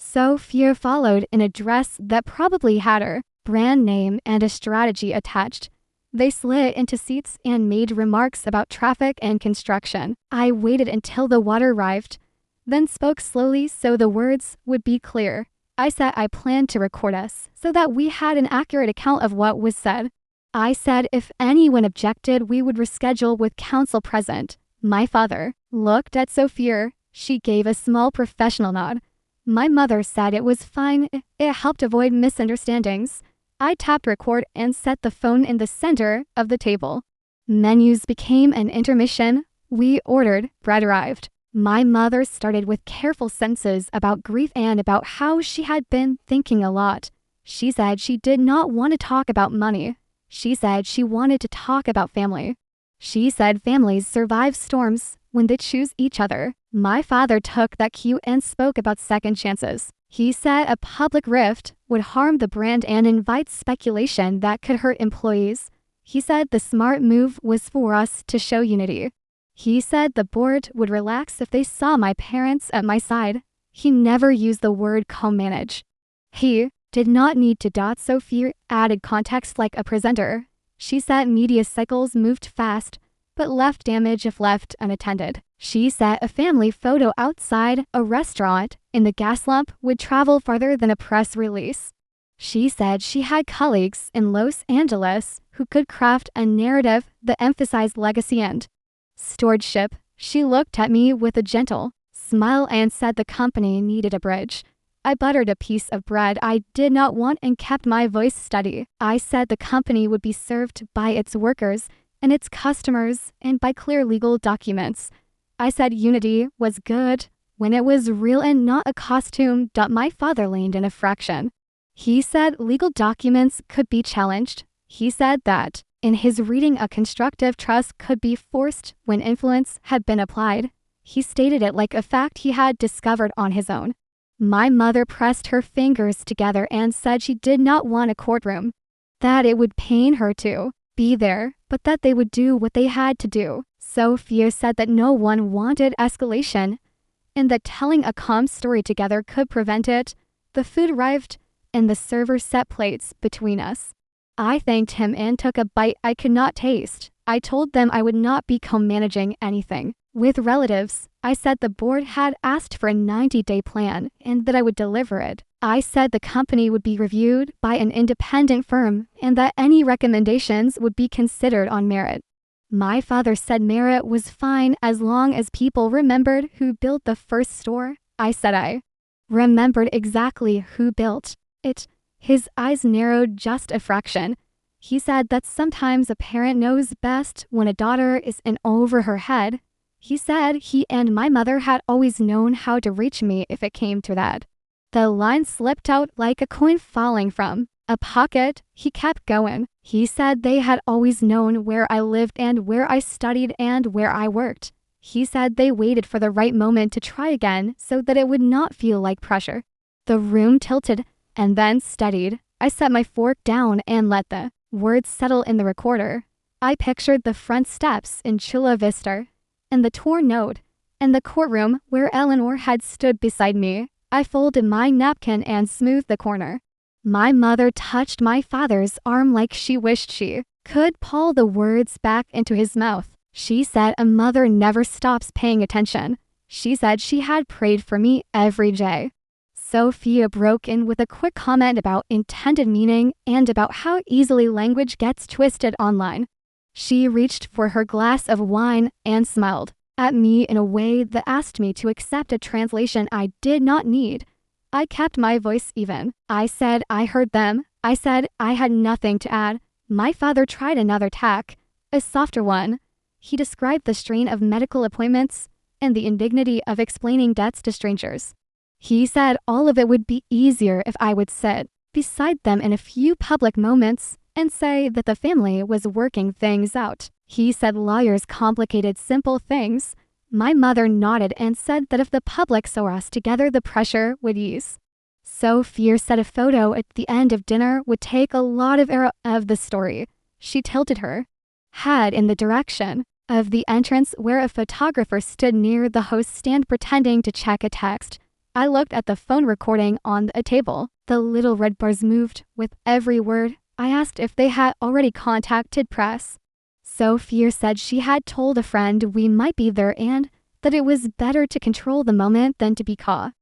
Sophia followed in a dress that probably had her brand name and a strategy attached. They slid into seats and made remarks about traffic and construction. I waited until the water arrived, then spoke slowly so the words would be clear. I said I planned to record us so that we had an accurate account of what was said. I said if anyone objected, we would reschedule with counsel present. My father looked at Sophia. She gave a small professional nod. My mother said it was fine. It helped avoid misunderstandings. I tapped record and set the phone in the center of the table. Menus became an intermission. We ordered. Bread arrived. My mother started with careful sentences about grief and about how she had been thinking a lot. She said she did not want to talk about money. She said she wanted to talk about family. She said families survive storms when they choose each other. My father took that cue and spoke about second chances. He said a public rift would harm the brand and invite speculation that could hurt employees. He said the smart move was for us to show unity. He said the board would relax if they saw my parents at my side. He never used the word co-manage. He did not need to. Sophie added context like a presenter. She said media cycles moved fast, but left damage if left unattended. She said a family photo outside a restaurant in the Gaslamp would travel farther than a press release. She said she had colleagues in Los Angeles who could craft a narrative that emphasized legacy and stewardship. She looked at me with a gentle smile and said the company needed a bridge. I buttered a piece of bread I did not want and kept my voice steady. I said the company would be served by its workers and its customers and by clear legal documents. I said unity was good when it was real and not a costume. My father leaned in a fraction. He said legal documents could be challenged. He said that in his reading, a constructive trust could be forced when influence had been applied. He stated it like a fact he had discovered on his own. My mother pressed her fingers together and said she did not want a courtroom, that it would pain her to be there, but that they would do what they had to do. Sophia said that no one wanted escalation and that telling a calm story together could prevent it. The food arrived and the server set plates between us. I thanked him and took a bite I could not taste. I told them I would not be co-managing anything. With relatives, I said the board had asked for a 90-day plan and that I would deliver it. I said the company would be reviewed by an independent firm and that any recommendations would be considered on merit. My father said merit was fine as long as people remembered who built the first store. I said I remembered exactly who built it. His eyes narrowed just a fraction. He said that sometimes a parent knows best when a daughter is in over her head. He said he and my mother had always known how to reach me if it came to that. The line slipped out like a coin falling from a pocket. He kept going. He said they had always known where I lived and where I studied and where I worked. He said they waited for the right moment to try again so that it would not feel like pressure. The room tilted and then steadied. I set my fork down and let the words settle in the recorder. I pictured the front steps in Chula Vista and the torn note and the courtroom where Eleanor had stood beside me. I folded my napkin and smoothed the corner. My mother touched my father's arm like she wished she could pull the words back into his mouth. She said a mother never stops paying attention. She said she had prayed for me every day. Sophia broke in with a quick comment about intended meaning and about how easily language gets twisted online. She reached for her glass of wine and smiled at me in a way that asked me to accept a translation I did not need. I kept my voice even. I said I heard them. I said I had nothing to add. My father tried another tack, a softer one. He described the strain of medical appointments and the indignity of explaining debts to strangers. He said all of it would be easier if I would sit beside them in a few public moments and say that the family was working things out. He said lawyers complicated simple things. My mother nodded and said that if the public saw us together, the pressure would ease. Sophia said a photo at the end of dinner would take a lot of air of the story. She tilted her head in the direction of the entrance where a photographer stood near the host stand pretending to check a text. I looked at the phone recording on a table. The little red bars moved with every word. I asked if they had already contacted press. Sophia said she had told a friend we might be there and that it was better to control the moment than to be caught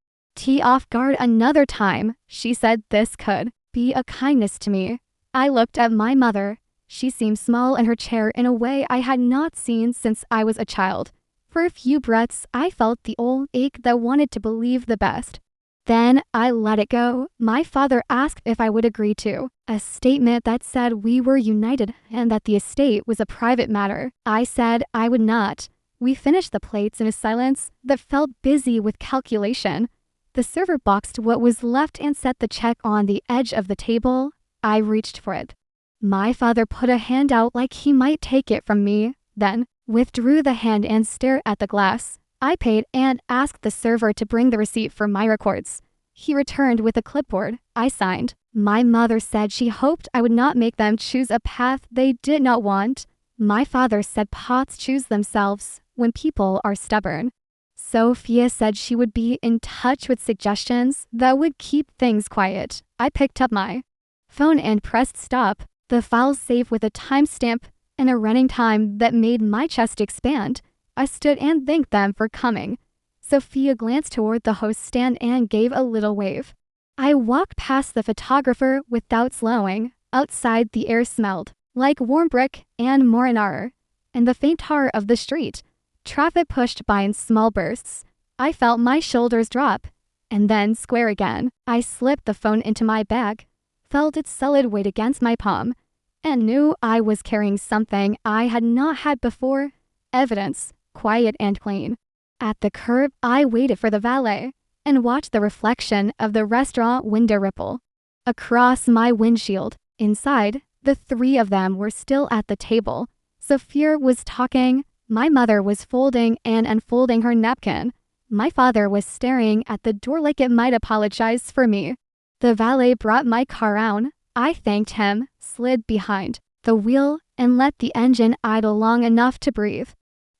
off guard another time. She said this could be a kindness to me. I looked at my mother. She seemed small in her chair in a way I had not seen since I was a child. For a few breaths, I felt the old ache that wanted to believe the best. Then I let it go. My father asked if I would agree to a statement that said we were united and that the estate was a private matter. I said I would not. We finished the plates in a silence that felt busy with calculation. The server boxed what was left and set the check on the edge of the table. I reached for it. My father put a hand out like he might take it from me, then withdrew the hand and stared at the glass. I paid and asked the server to bring the receipt for my records. He returned with a clipboard. I signed. My mother said she hoped I would not make them choose a path they did not want. My father said paths choose themselves when people are stubborn. Sophia said she would be in touch with suggestions that would keep things quiet. I picked up my phone and pressed stop. The file saved with a timestamp and a running time that made my chest expand. I stood and thanked them for coming. Sophia glanced toward the host stand and gave a little wave. I walked past the photographer without slowing. Outside, the air smelled like warm brick and marinara and the faint tar of the street. Traffic pushed by in small bursts. I felt my shoulders drop and then square again. I slipped the phone into my bag, felt its solid weight against my palm, and knew I was carrying something I had not had before. Evidence, quiet and clean. At the curb, I waited for the valet and watched the reflection of the restaurant window ripple across my windshield. Inside, the three of them were still at the table. Sophia was talking. My mother was folding and unfolding her napkin. My father was staring at the door like it might apologize for me. The valet brought my car out. I thanked him, slid behind the wheel, and let the engine idle long enough to breathe.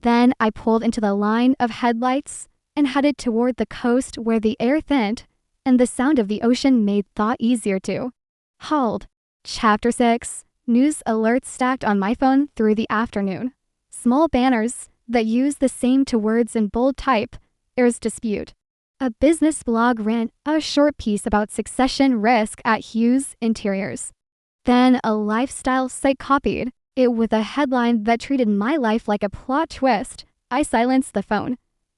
Then I pulled into the line of headlights and headed toward the coast where the air thinned and the sound of the ocean made thought easier to hold. Chapter 6. News alerts stacked on my phone through the afternoon. Small banners, that use the same two words in bold type. There's dispute. A business blog ran a short piece about succession risk at Hughes Interiors. Then a lifestyle site copied it with a headline that treated my life like a plot twist. I silenced the phone,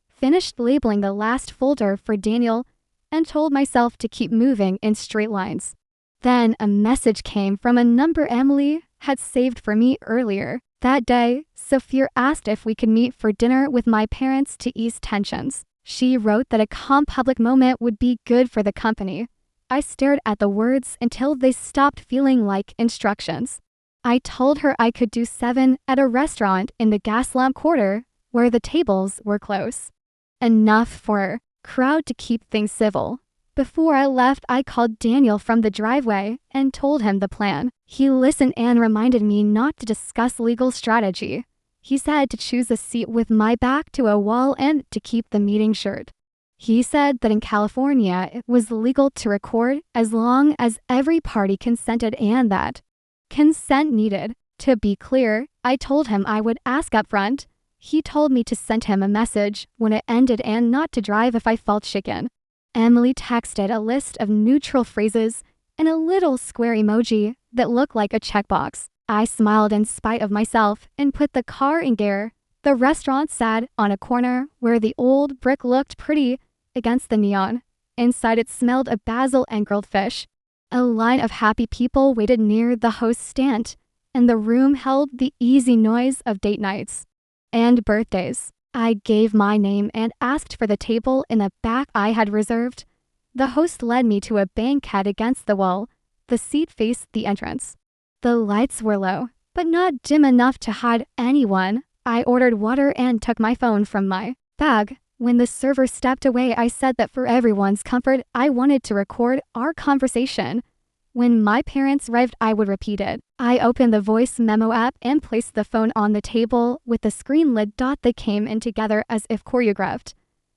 finished labeling the last folder for Daniel, and told myself to keep moving in straight lines. Then a message came from a number Emily had saved for me earlier. That day, Sophia asked if we could meet for dinner with my parents to ease tensions. She wrote that a calm public moment would be good for the company. I stared at the words until they stopped feeling like instructions. I told her I could do 7 at a restaurant in the Gaslamp Quarter where the tables were close. Enough for a crowd to keep things civil. Before I left, I called Daniel from the driveway and told him the plan. He listened and reminded me not to discuss legal strategy. He said to choose a seat with my back to a wall and to keep the meeting short. He said that in California it was legal to record as long as every party consented and that consent needed. To be clear, I told him I would ask up front. He told me to send him a message when it ended and not to drive if I felt shaken. Emily texted a list of neutral phrases and a little square emoji that looked like a checkbox. I smiled in spite of myself and put the car in gear. The restaurant sat on a corner where the old brick looked pretty against the neon. Inside it smelled of basil and grilled fish. A line of happy people waited near the host's stand, and the room held the easy noise of date nights and birthdays. I gave my name and asked for the table in the back I had reserved. The host led me to a banquette against the wall. The seat faced the entrance. The lights were low, but not dim enough to hide anyone. I ordered water and took my phone from my bag. When the server stepped away, I said that for everyone's comfort, I wanted to record our conversation. When my parents arrived, I would repeat it. I opened the voice memo app and placed the phone on the table with the screen lid. They came in together as if choreographed.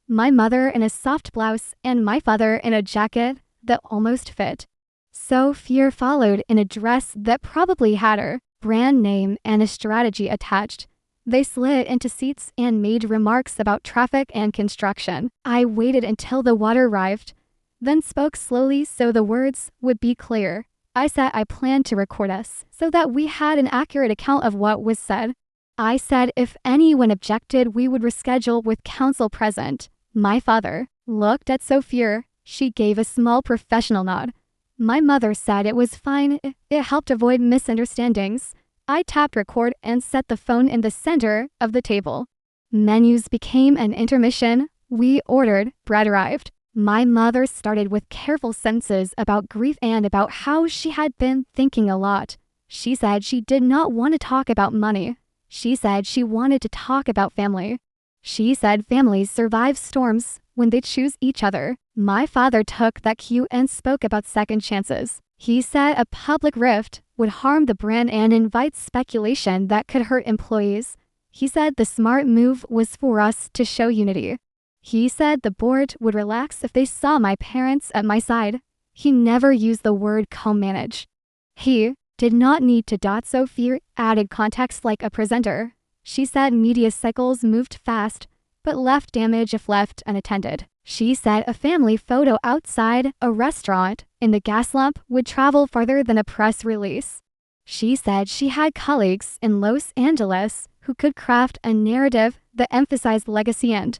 My mother in a soft blouse and my father in a jacket that almost fit. Sophia followed in a dress that probably had her brand name and a strategy attached. They slid into seats and made remarks about traffic and construction. I waited until the water arrived, then spoke slowly so the words would be clear. I said I planned to record us so that we had an accurate account of what was said. I said if anyone objected, we would reschedule with counsel present. My father looked at Sophia. She gave a small professional nod. My mother said it was fine. It helped avoid misunderstandings. I tapped record and set the phone in the center of the table. Menus became an intermission. We ordered. Bread arrived. My mother started with careful sentences about grief and about how she had been thinking a lot. She said she did not want to talk about money. She said she wanted to talk about family. She said families survive storms when they choose each other. My father took that cue and spoke about second chances. He said a public rift would harm the brand and invite speculation that could hurt employees. He said the smart move was for us to show unity. He said the board would relax if they saw my parents at my side. He never used the word co-manage. He did not need to. Sophia added context like a presenter. She said media cycles moved fast, but left damage if left unattended. She said a family photo outside a restaurant in the Gaslamp would travel farther than a press release. She said she had colleagues in Los Angeles who could craft a narrative that emphasized legacy and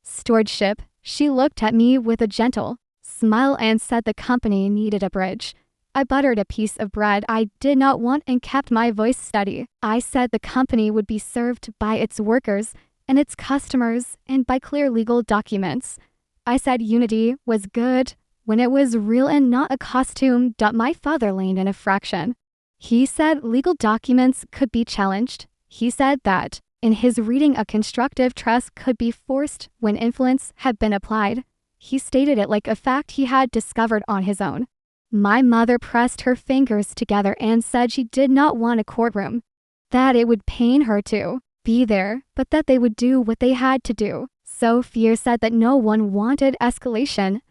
stewardship. She looked at me with a gentle smile and said the company needed a bridge. I buttered a piece of bread I did not want and kept my voice steady. I said the company would be served by its workers and its customers and by clear legal documents. I said unity was good when it was real and not a costume. My father leaned in a fraction. He said legal documents could be challenged. He said that, in his reading, a constructive trust could be forced when influence had been applied. He stated it like a fact he had discovered on his own. My mother pressed her fingers together and said she did not want a courtroom, that it would pain her to be there, but that they would do what they had to do. Sophia said that no one wanted escalation,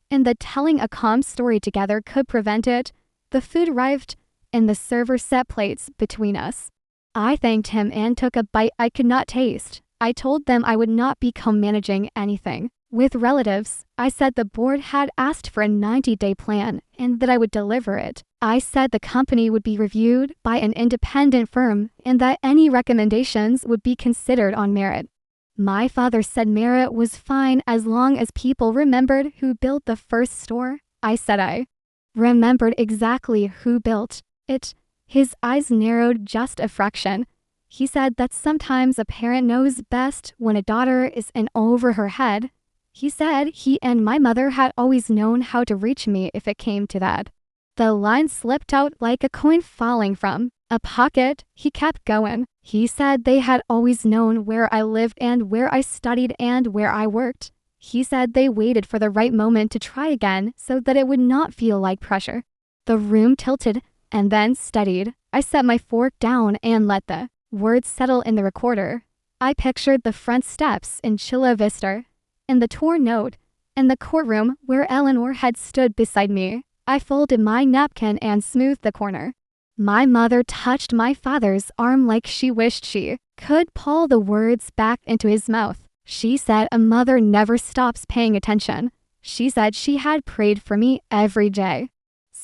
and that telling a calm story together could prevent it. The food arrived, and the server set plates between us. I thanked him and took a bite I could not taste. I told them I would not be co-managing anything. With relatives, I said the board had asked for a 90-day plan and that I would deliver it. I said the company would be reviewed by an independent firm and that any recommendations would be considered on merit. My father said merit was fine as long as people remembered who built the first store. I said I remembered exactly who built it. His eyes narrowed just a fraction. He said that sometimes a parent knows best when a daughter is in over her head. He said he and my mother had always known how to reach me if it came to that. The line slipped out like a coin falling from a pocket. He kept going. He said they had always known where I lived and where I studied and where I worked. He said they waited for the right moment to try again so that it would not feel like pressure. The room tilted and then steadied. I set my fork down and let the words settle in the recorder. I pictured the front steps in Chula Vista, and the torn note, and the courtroom where Eleanor had stood beside me. I folded my napkin and smoothed the corner. My mother touched my father's arm like she wished she could pull the words back into his mouth. She said a mother never stops paying attention. She said she had prayed for me every day.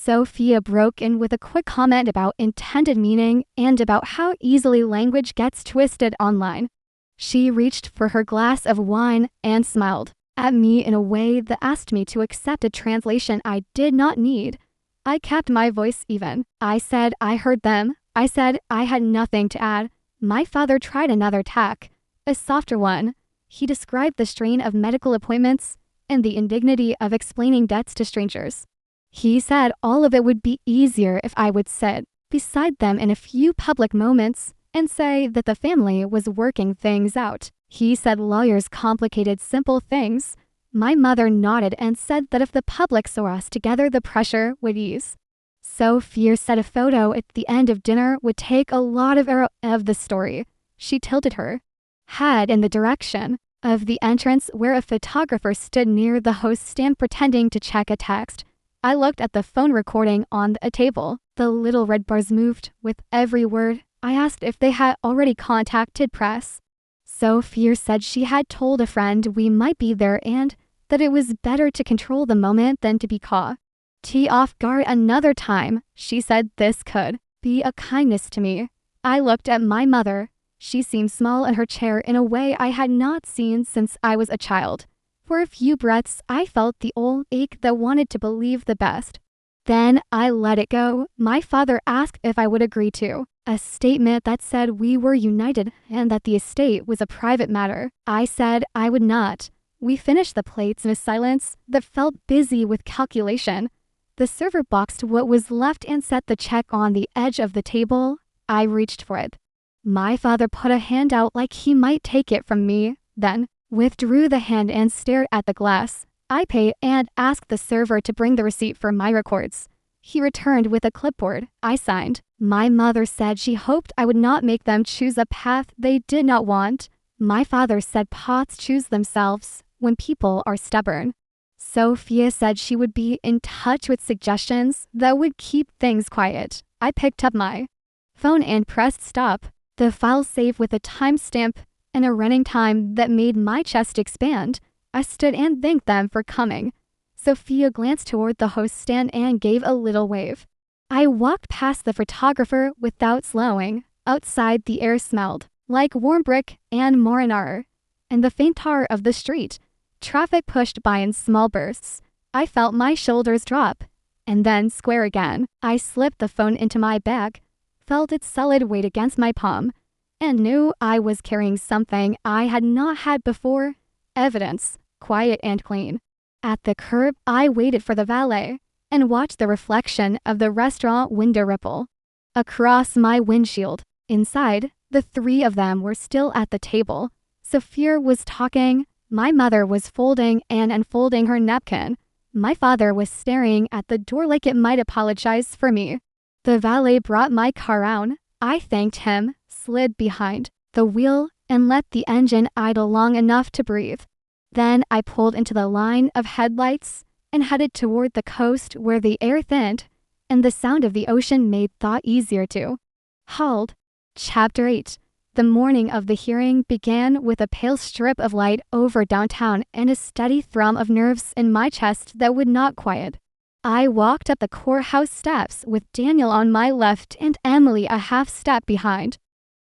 Sophia broke in with a quick comment about intended meaning and about how easily language gets twisted online. She reached for her glass of wine and smiled at me in a way that asked me to accept a translation I did not need. I kept my voice even. I said I heard them. I said I had nothing to add. My father tried another tack, a softer one. He described the strain of medical appointments and the indignity of explaining debts to strangers. He said all of it would be easier if I would sit beside them in a few public moments and say that the family was working things out. He said lawyers complicated simple things. My mother nodded and said that if the public saw us together, the pressure would ease. Sophia said a photo at the end of dinner would take a lot of the story. She tilted her head in the direction of the entrance where a photographer stood near the host stand pretending to check a text. I looked at the phone recording on a table. The little red bars moved with every word. I asked if they had already contacted press. Sophia said she had told a friend we might be there and that it was better to control the moment than to be caught off guard another time. She said this could be a kindness to me. I looked at my mother. She seemed small in her chair in a way I had not seen since I was a child. For a few breaths, I felt the old ache that wanted to believe the best. Then I let it go. My father asked if I would agree to a statement that said we were united and that the estate was a private matter. I said I would not. We finished the plates in a silence that felt busy with calculation. The server boxed what was left and set the check on the edge of the table. I reached for it. My father put a hand out like he might take it from me, then withdrew the hand and stared at the glass. I paid and asked the server to bring the receipt for my records. He returned with a clipboard. I signed. My mother said she hoped I would not make them choose a path they did not want. My father said paths choose themselves when people are stubborn. Sophia said she would be in touch with suggestions that would keep things quiet. I picked up my phone and pressed stop. The file saved with a timestamp and a running time that made my chest expand. I stood and thanked them for coming. Sophia glanced toward the host stand and gave a little wave. I walked past the photographer without slowing. Outside, the air smelled like warm brick and marinara, and the faint tar of the street. Traffic pushed by in small bursts. I felt my shoulders drop, and then square again. I slipped the phone into my bag, felt its solid weight against my palm, and knew I was carrying something I had not had before. Evidence, quiet and clean. At the curb, I waited for the valet and watched the reflection of the restaurant window ripple across my windshield. Inside, the three of them were still at the table. Sophia was talking. My mother was folding and unfolding her napkin. My father was staring at the door like it might apologize for me. The valet brought my car out. I thanked him, slid behind the wheel, and let the engine idle long enough to breathe. Then I pulled into the line of headlights and headed toward the coast where the air thinned and the sound of the ocean made thought easier to hold. Chapter 8. The morning of the hearing began with a pale strip of light over downtown and a steady thrum of nerves in my chest that would not quiet. I walked up the courthouse steps with Daniel on my left and Emily a half step behind.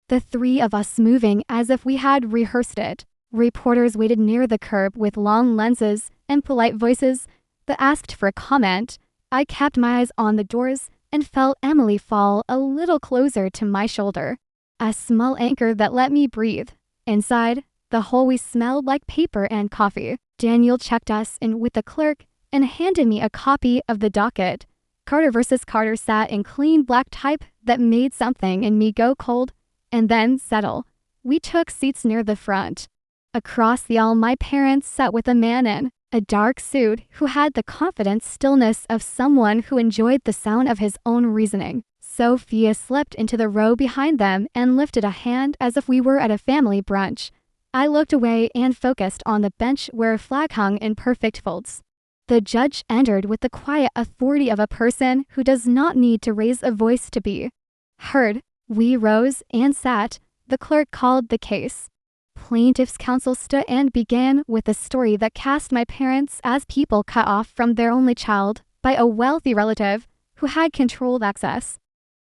The three of us moving as if we had rehearsed it. Reporters waited near the curb with long lenses and polite voices that asked for a comment. I kept my eyes on the doors and felt Emily fall a little closer to my shoulder. A small anchor that let me breathe. Inside, the hallway smelled like paper and coffee. Daniel checked us in with the clerk and handed me a copy of the docket. Carter versus Carter sat in clean black type that made something in me go cold and then settle. We took seats near the front. Across the aisle, my parents sat with a man in a dark suit who had the confident stillness of someone who enjoyed the sound of his own reasoning. Sophia slipped into the row behind them and lifted a hand as if we were at a family brunch. I looked away and focused on the bench where a flag hung in perfect folds. The judge entered with the quiet authority of a person who does not need to raise a voice to be heard. We rose and sat. The clerk called the case. Plaintiff's counsel stood and began with a story that cast my parents as people cut off from their only child by a wealthy relative who had controlled access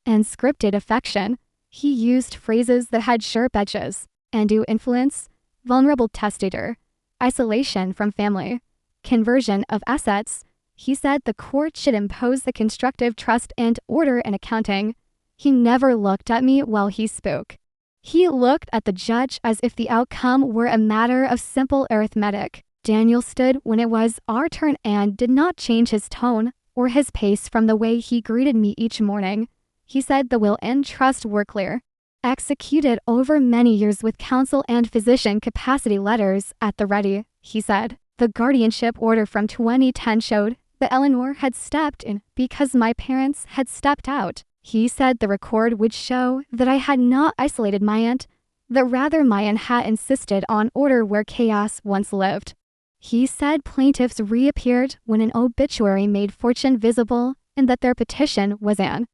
and scripted affection. He used phrases that had sharp edges: undue influence, vulnerable testator, isolation from family, conversion of assets. He said the court should impose the constructive trust and order in accounting. He never looked at me while he spoke. He looked at the judge as if the outcome were a matter of simple arithmetic. Daniel stood when it was our turn and did not change his tone or his pace from the way he greeted me each morning. He said the will and trust were clear, executed over many years with counsel and physician capacity letters at the ready. He said the guardianship order from 2010 showed that Eleanor had stepped in because my parents had stepped out. He said the record would show that I had not isolated my aunt, that rather my aunt had insisted on order where chaos once lived. He said plaintiffs reappeared when an obituary made fortune visible and that their petition was an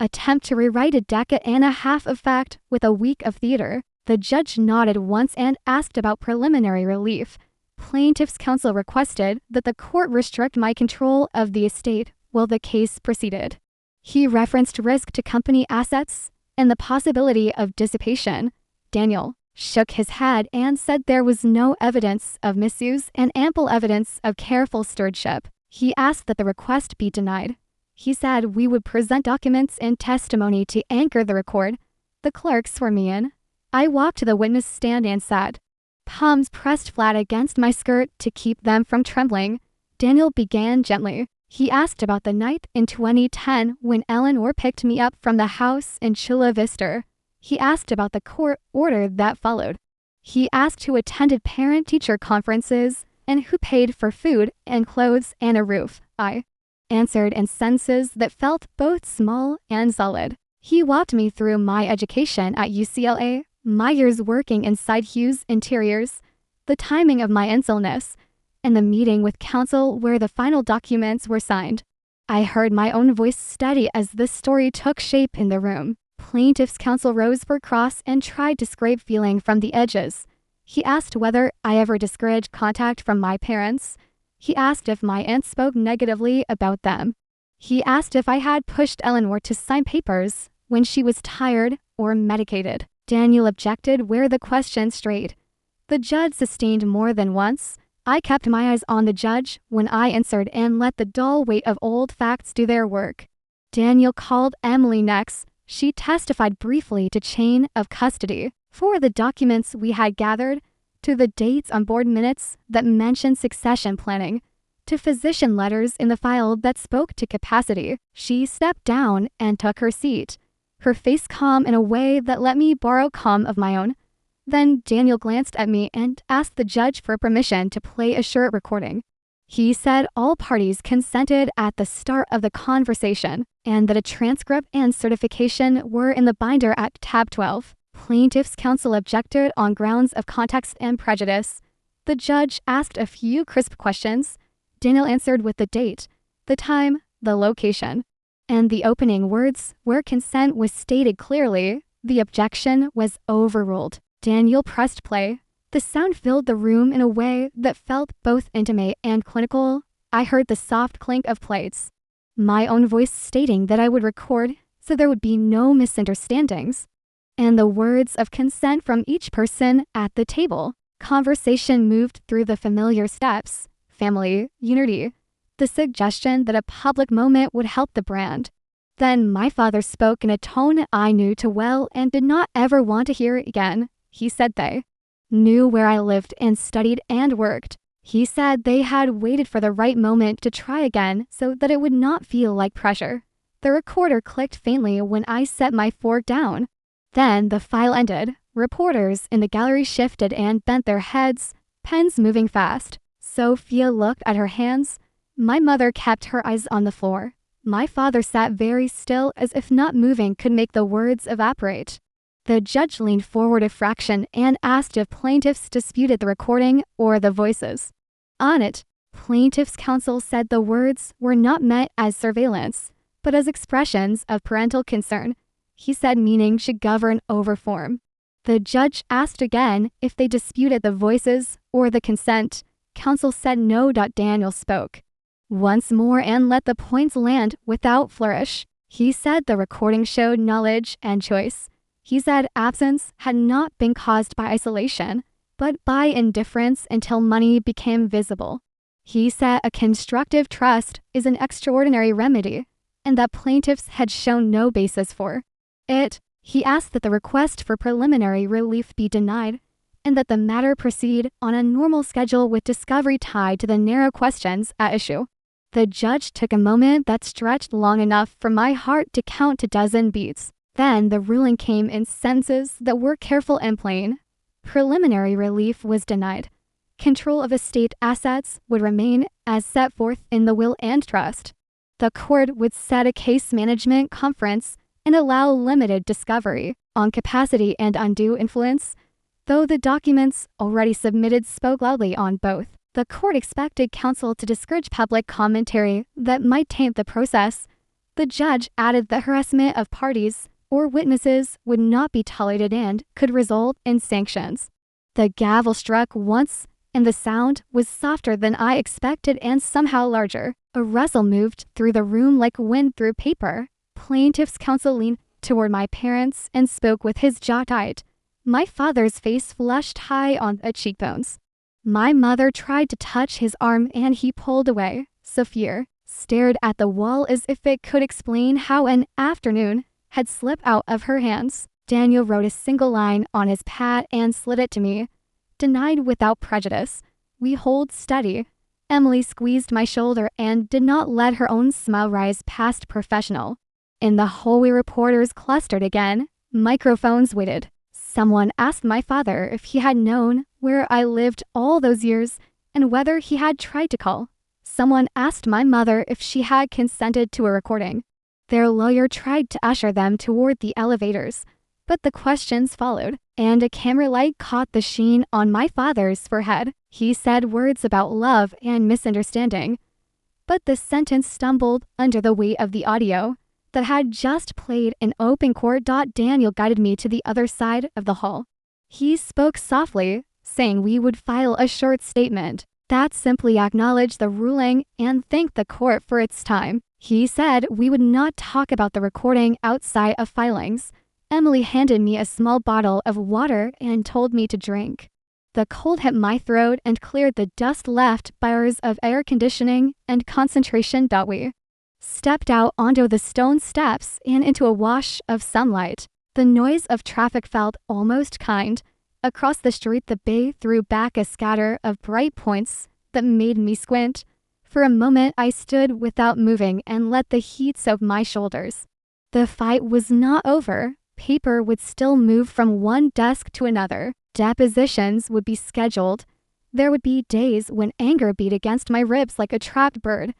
attempt to rewrite a decade and a half of fact with a week of theater. The judge nodded once and asked about preliminary relief. Plaintiff's counsel requested that the court restrict my control of the estate while the case proceeded. He referenced risk to company assets and the possibility of dissipation. Daniel shook his head and said there was no evidence of misuse and ample evidence of careful stewardship. He asked that the request be denied. He said we would present documents and testimony to anchor the record. The clerk swore me in. I walked to the witness stand and sat, palms pressed flat against my skirt to keep them from trembling. Daniel began gently. He asked about the night in 2010 when Eleanor picked me up from the house in Chula Vista. He asked about the court order that followed. He asked who attended parent-teacher conferences and who paid for food and clothes and a roof. I answered in sentences that felt both small and solid. He walked me through my education at UCLA, my years working inside Hughes Interiors, the timing of my illness, and the meeting with counsel where the final documents were signed. I heard my own voice steady as this story took shape in the room. Plaintiff's counsel rose for cross and tried to scrape feeling from the edges. He asked whether I ever discouraged contact from my parents. He asked if my aunt spoke negatively about them. He asked if I had pushed Eleanor to sign papers when she was tired or medicated. Daniel objected where the question strayed. The judge sustained more than once. I kept my eyes on the judge when I answered and let the dull weight of old facts do their work. Daniel called Emily next. She testified briefly to chain of custody for the documents we had gathered, to the dates on board minutes that mentioned succession planning, to physician letters in the file that spoke to capacity. She stepped down and took her seat, her face calm in a way that let me borrow calm of my own. Then Daniel glanced at me and asked the judge for permission to play a short recording. He said all parties consented at the start of the conversation and that a transcript and certification were in the binder at tab 12. Plaintiff's counsel objected on grounds of context and prejudice. The judge asked a few crisp questions. Daniel answered with the date, the time, the location, and the opening words where consent was stated clearly. The objection was overruled. Daniel pressed play. The sound filled the room in a way that felt both intimate and clinical. I heard the soft clink of plates. My own voice stating that I would record so there would be no misunderstandings. And the words of consent from each person at the table. Conversation moved through the familiar steps. Family, unity. The suggestion that a public moment would help the brand. Then my father spoke in a tone I knew too well and did not ever want to hear again. He said they knew where I lived and studied and worked. He said they had waited for the right moment to try again so that it would not feel like pressure. The recorder clicked faintly when I set my fork down. Then the file ended. Reporters in the gallery shifted and bent their heads, pens moving fast. Sophia looked at her hands. My mother kept her eyes on the floor. My father sat very still as if not moving could make the words evaporate. The judge leaned forward a fraction and asked if plaintiffs disputed the recording or the voices. On it, plaintiffs' counsel said the words were not meant as surveillance, but as expressions of parental concern. He said meaning should govern over form. The judge asked again if they disputed the voices or the consent. Counsel said no. Daniel spoke once more and let the points land without flourish. He said the recording showed knowledge and choice. He said absence had not been caused by isolation, but by indifference until money became visible. He said a constructive trust is an extraordinary remedy, and that plaintiffs had shown no basis for it. He asked that the request for preliminary relief be denied, and that the matter proceed on a normal schedule with discovery tied to the narrow questions at issue. The judge took a moment that stretched long enough for my heart to count a dozen beats. Then the ruling came in sentences that were careful and plain. Preliminary relief was denied. Control of estate assets would remain as set forth in the will and trust. The court would set a case management conference and allow limited discovery on capacity and undue influence, though the documents already submitted spoke loudly on both. The court expected counsel to discourage public commentary that might taint the process. The judge added that harassment of parties or witnesses would not be tolerated and could result in sanctions. The gavel struck once, and the sound was softer than I expected and somehow larger. A rustle moved through the room like wind through paper. Plaintiff's counsel leaned toward my parents and spoke with his jaw tight. My father's face flushed high on the cheekbones. My mother tried to touch his arm and he pulled away. Sophia stared at the wall as if it could explain how an afternoon had slipped out of her hands. Daniel wrote a single line on his pad and slid it to me. Denied without prejudice. We hold steady. Emily squeezed my shoulder and did not let her own smile rise past professional. In the hallway, reporters clustered again. Microphones waited. Someone asked my father if he had known where I lived all those years and whether he had tried to call. Someone asked my mother if she had consented to a recording. Their lawyer tried to usher them toward the elevators, but the questions followed, and a camera light caught the sheen on my father's forehead. He said words about love and misunderstanding, but the sentence stumbled under the weight of the audio that had just played in open court. Daniel guided me to the other side of the hall. He spoke softly, saying we would file a short statement that simply acknowledged the ruling and thanked the court for its time. He said we would not talk about the recording outside of filings. Emily handed me a small bottle of water and told me to drink. The cold hit my throat and cleared the dust left by hours of air conditioning and concentration. We stepped out onto the stone steps and into a wash of sunlight. The noise of traffic felt almost kind. Across the street, the bay threw back a scatter of bright points that made me squint. For a moment, I stood without moving and let the heat soak my shoulders. The fight was not over. Paper would still move from one desk to another. Depositions would be scheduled. There would be days when anger beat against my ribs like a trapped bird.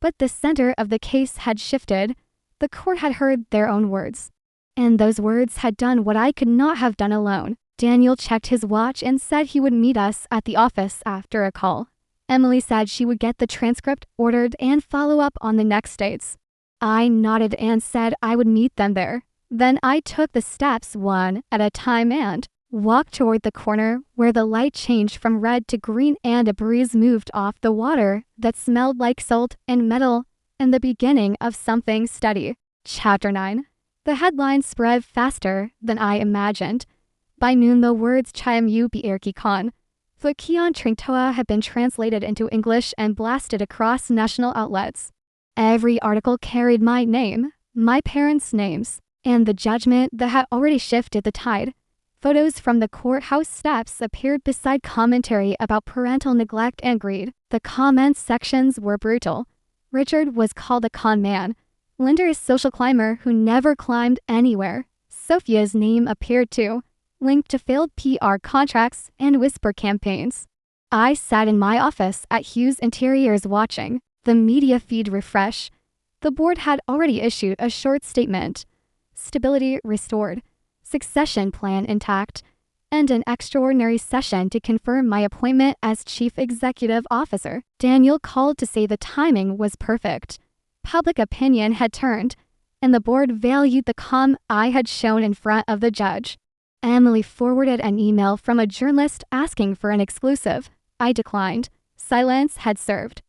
But the center of the case had shifted. The court had heard their own words. And those words had done what I could not have done alone. Daniel checked his watch and said he would meet us at the office after a call. Emily said she would get the transcript ordered and follow up on the next dates. I nodded and said I would meet them there. Then I took the steps one at a time and walked toward the corner where the light changed from red to green and a breeze moved off the water that smelled like salt and metal and the beginning of something steady. Chapter 9. The headlines spread faster than I imagined. By noon, the words Chayam Yu Bierki Khan, the Kian Tringtoa had been translated into English and blasted across national outlets. Every article carried my name, my parents' names, and the judgment that had already shifted the tide. Photos from the courthouse steps appeared beside commentary about parental neglect and greed. The comments sections were brutal. Richard was called a con man. Linda's social climber who never climbed anywhere. Sophia's name appeared too, linked to failed PR contracts and whisper campaigns. I sat in my office at Hughes Interiors watching the media feed refresh. The board had already issued a short statement. Stability restored, succession plan intact, and an extraordinary session to confirm my appointment as Chief Executive Officer. Daniel called to say the timing was perfect. Public opinion had turned, and the board valued the calm I had shown in front of the judge. Emily forwarded an email from a journalist asking for an exclusive. I declined. Silence had served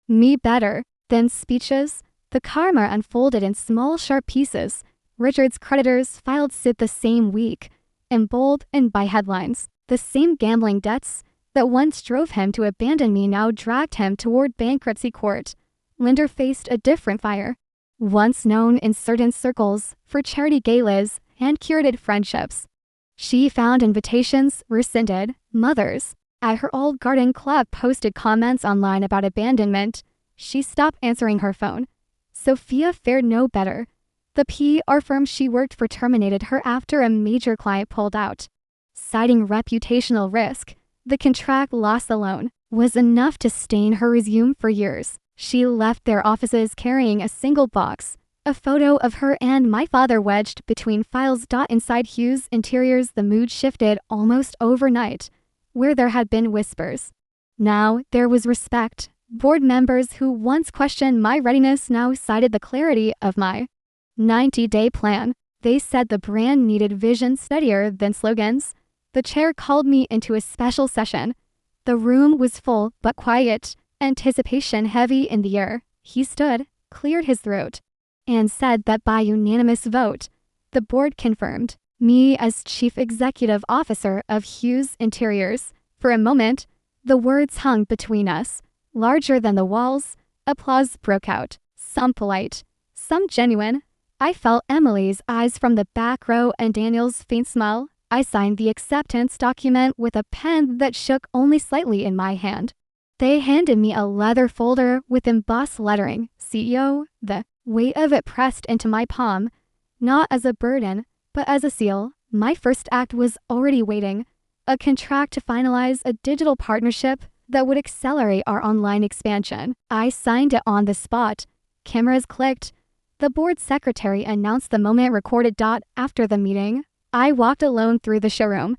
me better than speeches. The karma unfolded in small, sharp pieces. Richard's creditors filed suit the same week, in bold and by headlines. The same gambling debts that once drove him to abandon me now dragged him toward bankruptcy court. Linda faced a different fire. Once known in certain circles for charity galas and curated friendships, she found invitations rescinded. Mothers at her old garden club posted comments online about abandonment. She stopped answering her phone. Sophia fared no better. The PR firm she worked for terminated her after a major client pulled out. Citing reputational risk, the contract loss alone was enough to stain her resume for years. She left their offices carrying a single box, a photo of her and my father wedged between files. Inside Hughes Interiors, the mood shifted almost overnight. Where there had been whispers, now there was respect. Board members who once questioned my readiness now cited the clarity of my 90-day plan. They said the brand needed vision steadier than slogans. The chair called me into a special session. The room was full but quiet, anticipation heavy in the air. He stood, cleared his throat, and said that by unanimous vote, the board confirmed me as Chief Executive Officer of Hughes Interiors. For a moment, the words hung between us. Larger than the walls, applause broke out. Some polite, some genuine. I felt Emily's eyes from the back row and Daniel's faint smile. I signed the acceptance document with a pen that shook only slightly in my hand. They handed me a leather folder with embossed lettering, CEO, the weight of it pressed into my palm, not as a burden, but as a seal. My first act was already waiting, a contract to finalize a digital partnership that would accelerate our online expansion. I signed it on the spot. Cameras clicked. The board secretary announced the moment recorded. After the meeting, I walked alone through the showroom.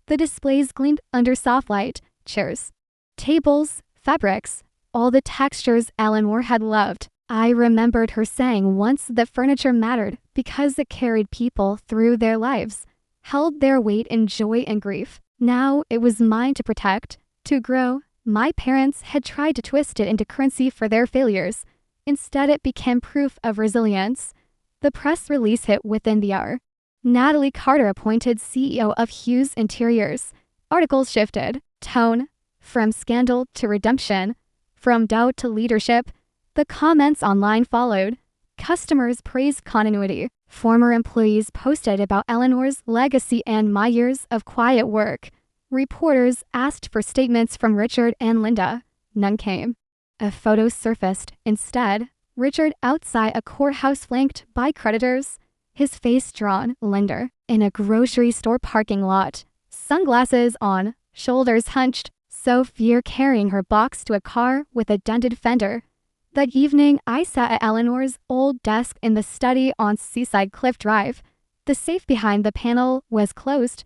The displays gleamed under soft light, chairs, tables, fabrics, all the textures Eleanor had loved. I remembered her saying once that furniture mattered because it carried people through their lives, held their weight in joy and grief. Now it was mine to protect, to grow. My parents had tried to twist it into currency for their failures. Instead, it became proof of resilience. The press release hit within the hour. Natalie Carter appointed CEO of Hughes Interiors. Articles shifted. Tone. From scandal to redemption. From doubt to leadership. The comments online followed. Customers praised continuity. Former employees posted about Eleanor's legacy and my years of quiet work. Reporters asked for statements from Richard and Linda. None came. A photo surfaced. Instead, Richard outside a courthouse flanked by creditors, his face drawn, Linda, in a grocery store parking lot, sunglasses on, shoulders hunched, Sophia carrying her box to a car with a dented fender. That evening, I sat at Eleanor's old desk in the study on Seaside Cliff Drive. The safe behind the panel was closed,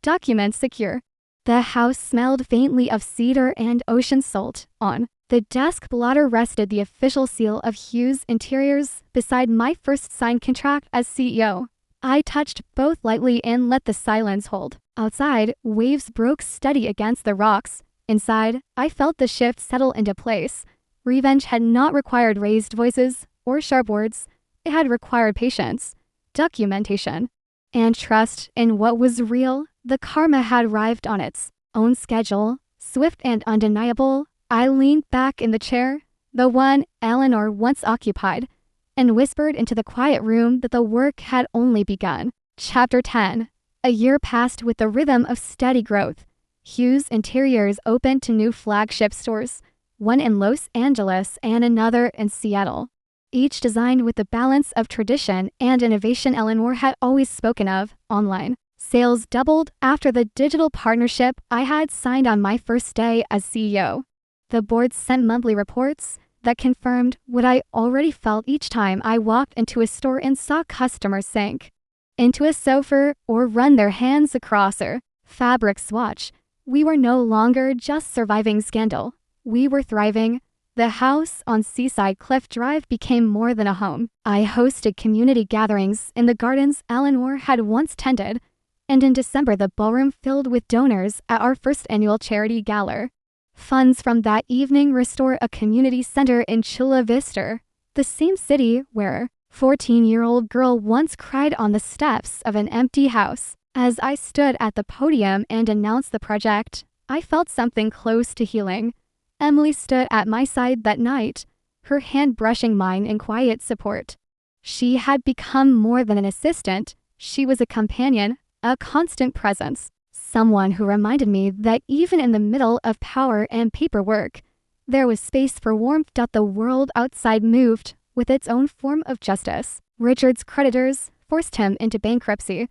documents secure. The house smelled faintly of cedar and ocean salt. On the desk blotter rested the official seal of Hughes Interiors beside my first signed contract as CEO. I touched both lightly and let the silence hold. Outside, waves broke steady against the rocks. Inside, I felt the shift settle into place. Revenge had not required raised voices or sharp words. It had required patience, documentation, and trust in what was real. The karma had arrived on its own schedule, swift and undeniable. I leaned back in the chair, the one Eleanor once occupied, and whispered into the quiet room that the work had only begun. Chapter 10. A year passed with the rhythm of steady growth. Hughes Interiors opened to new flagship stores, one in Los Angeles and another in Seattle. Each designed with the balance of tradition and innovation Eleanor had always spoken of. Online sales doubled after the digital partnership I had signed on my first day as CEO. The board sent monthly reports that confirmed what I already felt each time I walked into a store and saw customers sink into a sofa or run their hands across a fabric swatch. We were no longer just surviving scandal. We were thriving. The house on Seaside Cliff Drive became more than a home. I hosted community gatherings in the gardens Eleanor had once tended, and in December the ballroom filled with donors at our first annual charity gala. Funds from that evening restored a community center in Chula Vista, the same city where a 14-year-old girl once cried on the steps of an empty house. As I stood at the podium and announced the project, I felt something close to healing. Emily stood at my side that night, her hand brushing mine in quiet support. She had become more than an assistant. She was a companion, a constant presence, someone who reminded me that even in the middle of power and paperwork, there was space for warmth. The world outside moved with its own form of justice. Richard's creditors forced him into bankruptcy.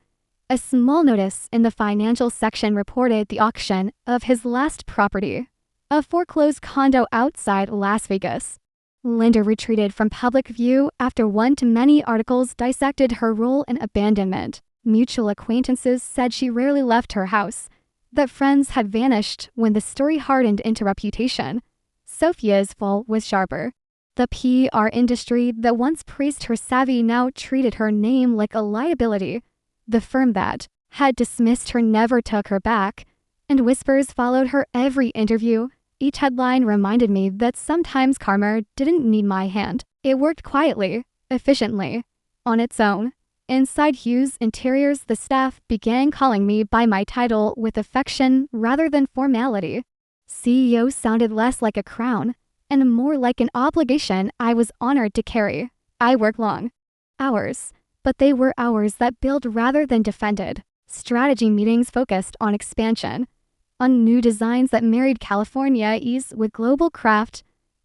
A small notice in the financial section reported the auction of his last property, a foreclosed condo outside Las Vegas. Linda retreated from public view after one-to-many articles dissected her role in abandonment. Mutual acquaintances said she rarely left her house, that friends had vanished when the story hardened into reputation. Sophia's fall was sharper. The PR industry that once praised her savvy now treated her name like a liability. The firm that had dismissed her never took her back, and whispers followed her every interview. Each headline reminded me that sometimes karma didn't need my hand. It worked quietly, efficiently, on its own. Inside Hughes Interiors, the staff began calling me by my title with affection rather than formality. CEO sounded less like a crown and more like an obligation I was honored to carry. I worked long hours, but they were hours that built rather than defended. Strategy meetings focused on expansion, on new designs that married California ease with global craft.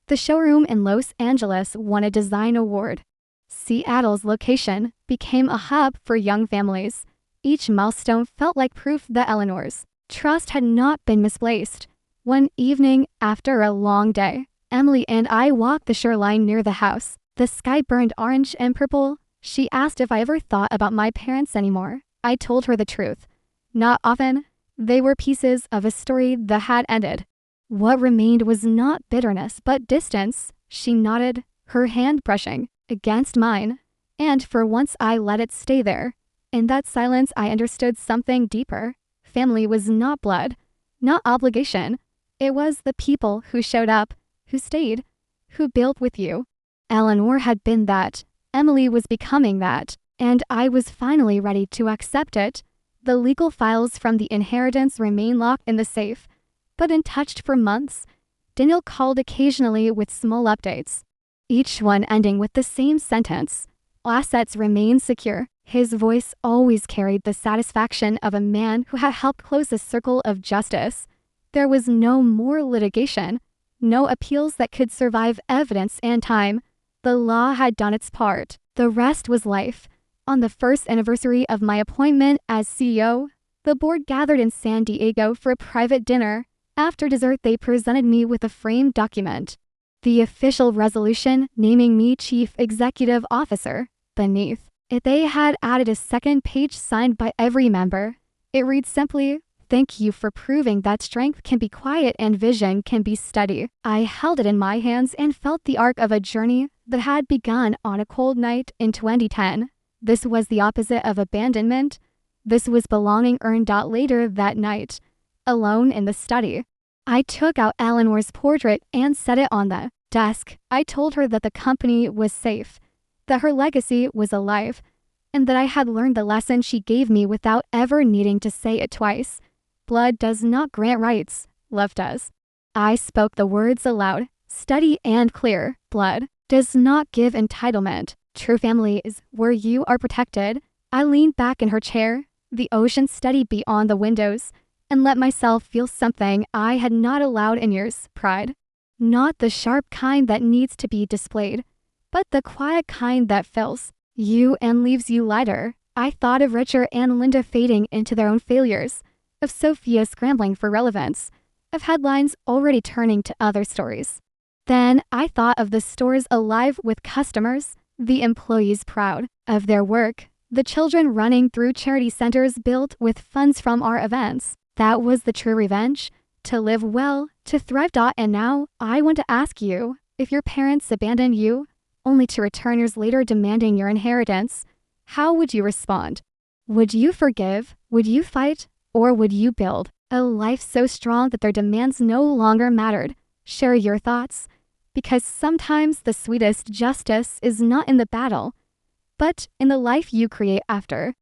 The showroom in Los Angeles won a design award. Seattle's location became a hub for young families. Each milestone felt like proof that Eleanor's trust had not been misplaced. One evening, after a long day, Emily and I walked the shoreline near the house. The sky burned orange and purple. She asked if I ever thought about my parents anymore. I told her the truth. Not often. They were pieces of a story that had ended. What remained was not bitterness but distance. She nodded, her hand brushing against mine, and for once I let it stay there. In that silence I understood something deeper. Family was not blood, not obligation. It was the people who showed up, who stayed, who built with you. Eleanor had been that. Emily was becoming that, and I was finally ready to accept it. The legal files from the inheritance remained locked in the safe, but untouched for months. Daniel called occasionally with small updates, each one ending with the same sentence: assets remain secure. His voice always carried the satisfaction of a man who had helped close a circle of justice. There was no more litigation, no appeals that could survive evidence and time. The law had done its part. The rest was life. On the first anniversary of my appointment as CEO, the board gathered in San Diego for a private dinner. After dessert, they presented me with a framed document, the official resolution naming me Chief Executive Officer. Beneath it, they had added a second page signed by every member. It reads simply, "Thank you for proving that strength can be quiet and vision can be steady." I held it in my hands and felt the arc of a journey that had begun on a cold night in 2010. This was the opposite of abandonment. This was belonging earned out later that night, alone in the study. I took out Eleanor's portrait and set it on the desk. I told her that the company was safe, that her legacy was alive, and that I had learned the lesson she gave me without ever needing to say it twice. Blood does not grant rights, love does. I spoke the words aloud, steady and clear. Blood does not give entitlement. True family is where you are protected. I leaned back in her chair, the ocean steady beyond the windows, and let myself feel something I had not allowed in years. Pride. Not the sharp kind that needs to be displayed, but the quiet kind that fills you and leaves you lighter. I thought of Richard and Linda fading into their own failures, of Sophia scrambling for relevance, of headlines already turning to other stories. Then I thought of the stores alive with customers, the employees proud of their work, the children running through charity centers built with funds from our events. That was the true revenge, to live well, to thrive. And now I want to ask you, if your parents abandoned you, only to return years later demanding your inheritance, how would you respond? Would you forgive? Would you fight? Or would you build a life so strong that their demands no longer mattered? Share your thoughts, because sometimes the sweetest justice is not in the battle, but in the life you create after.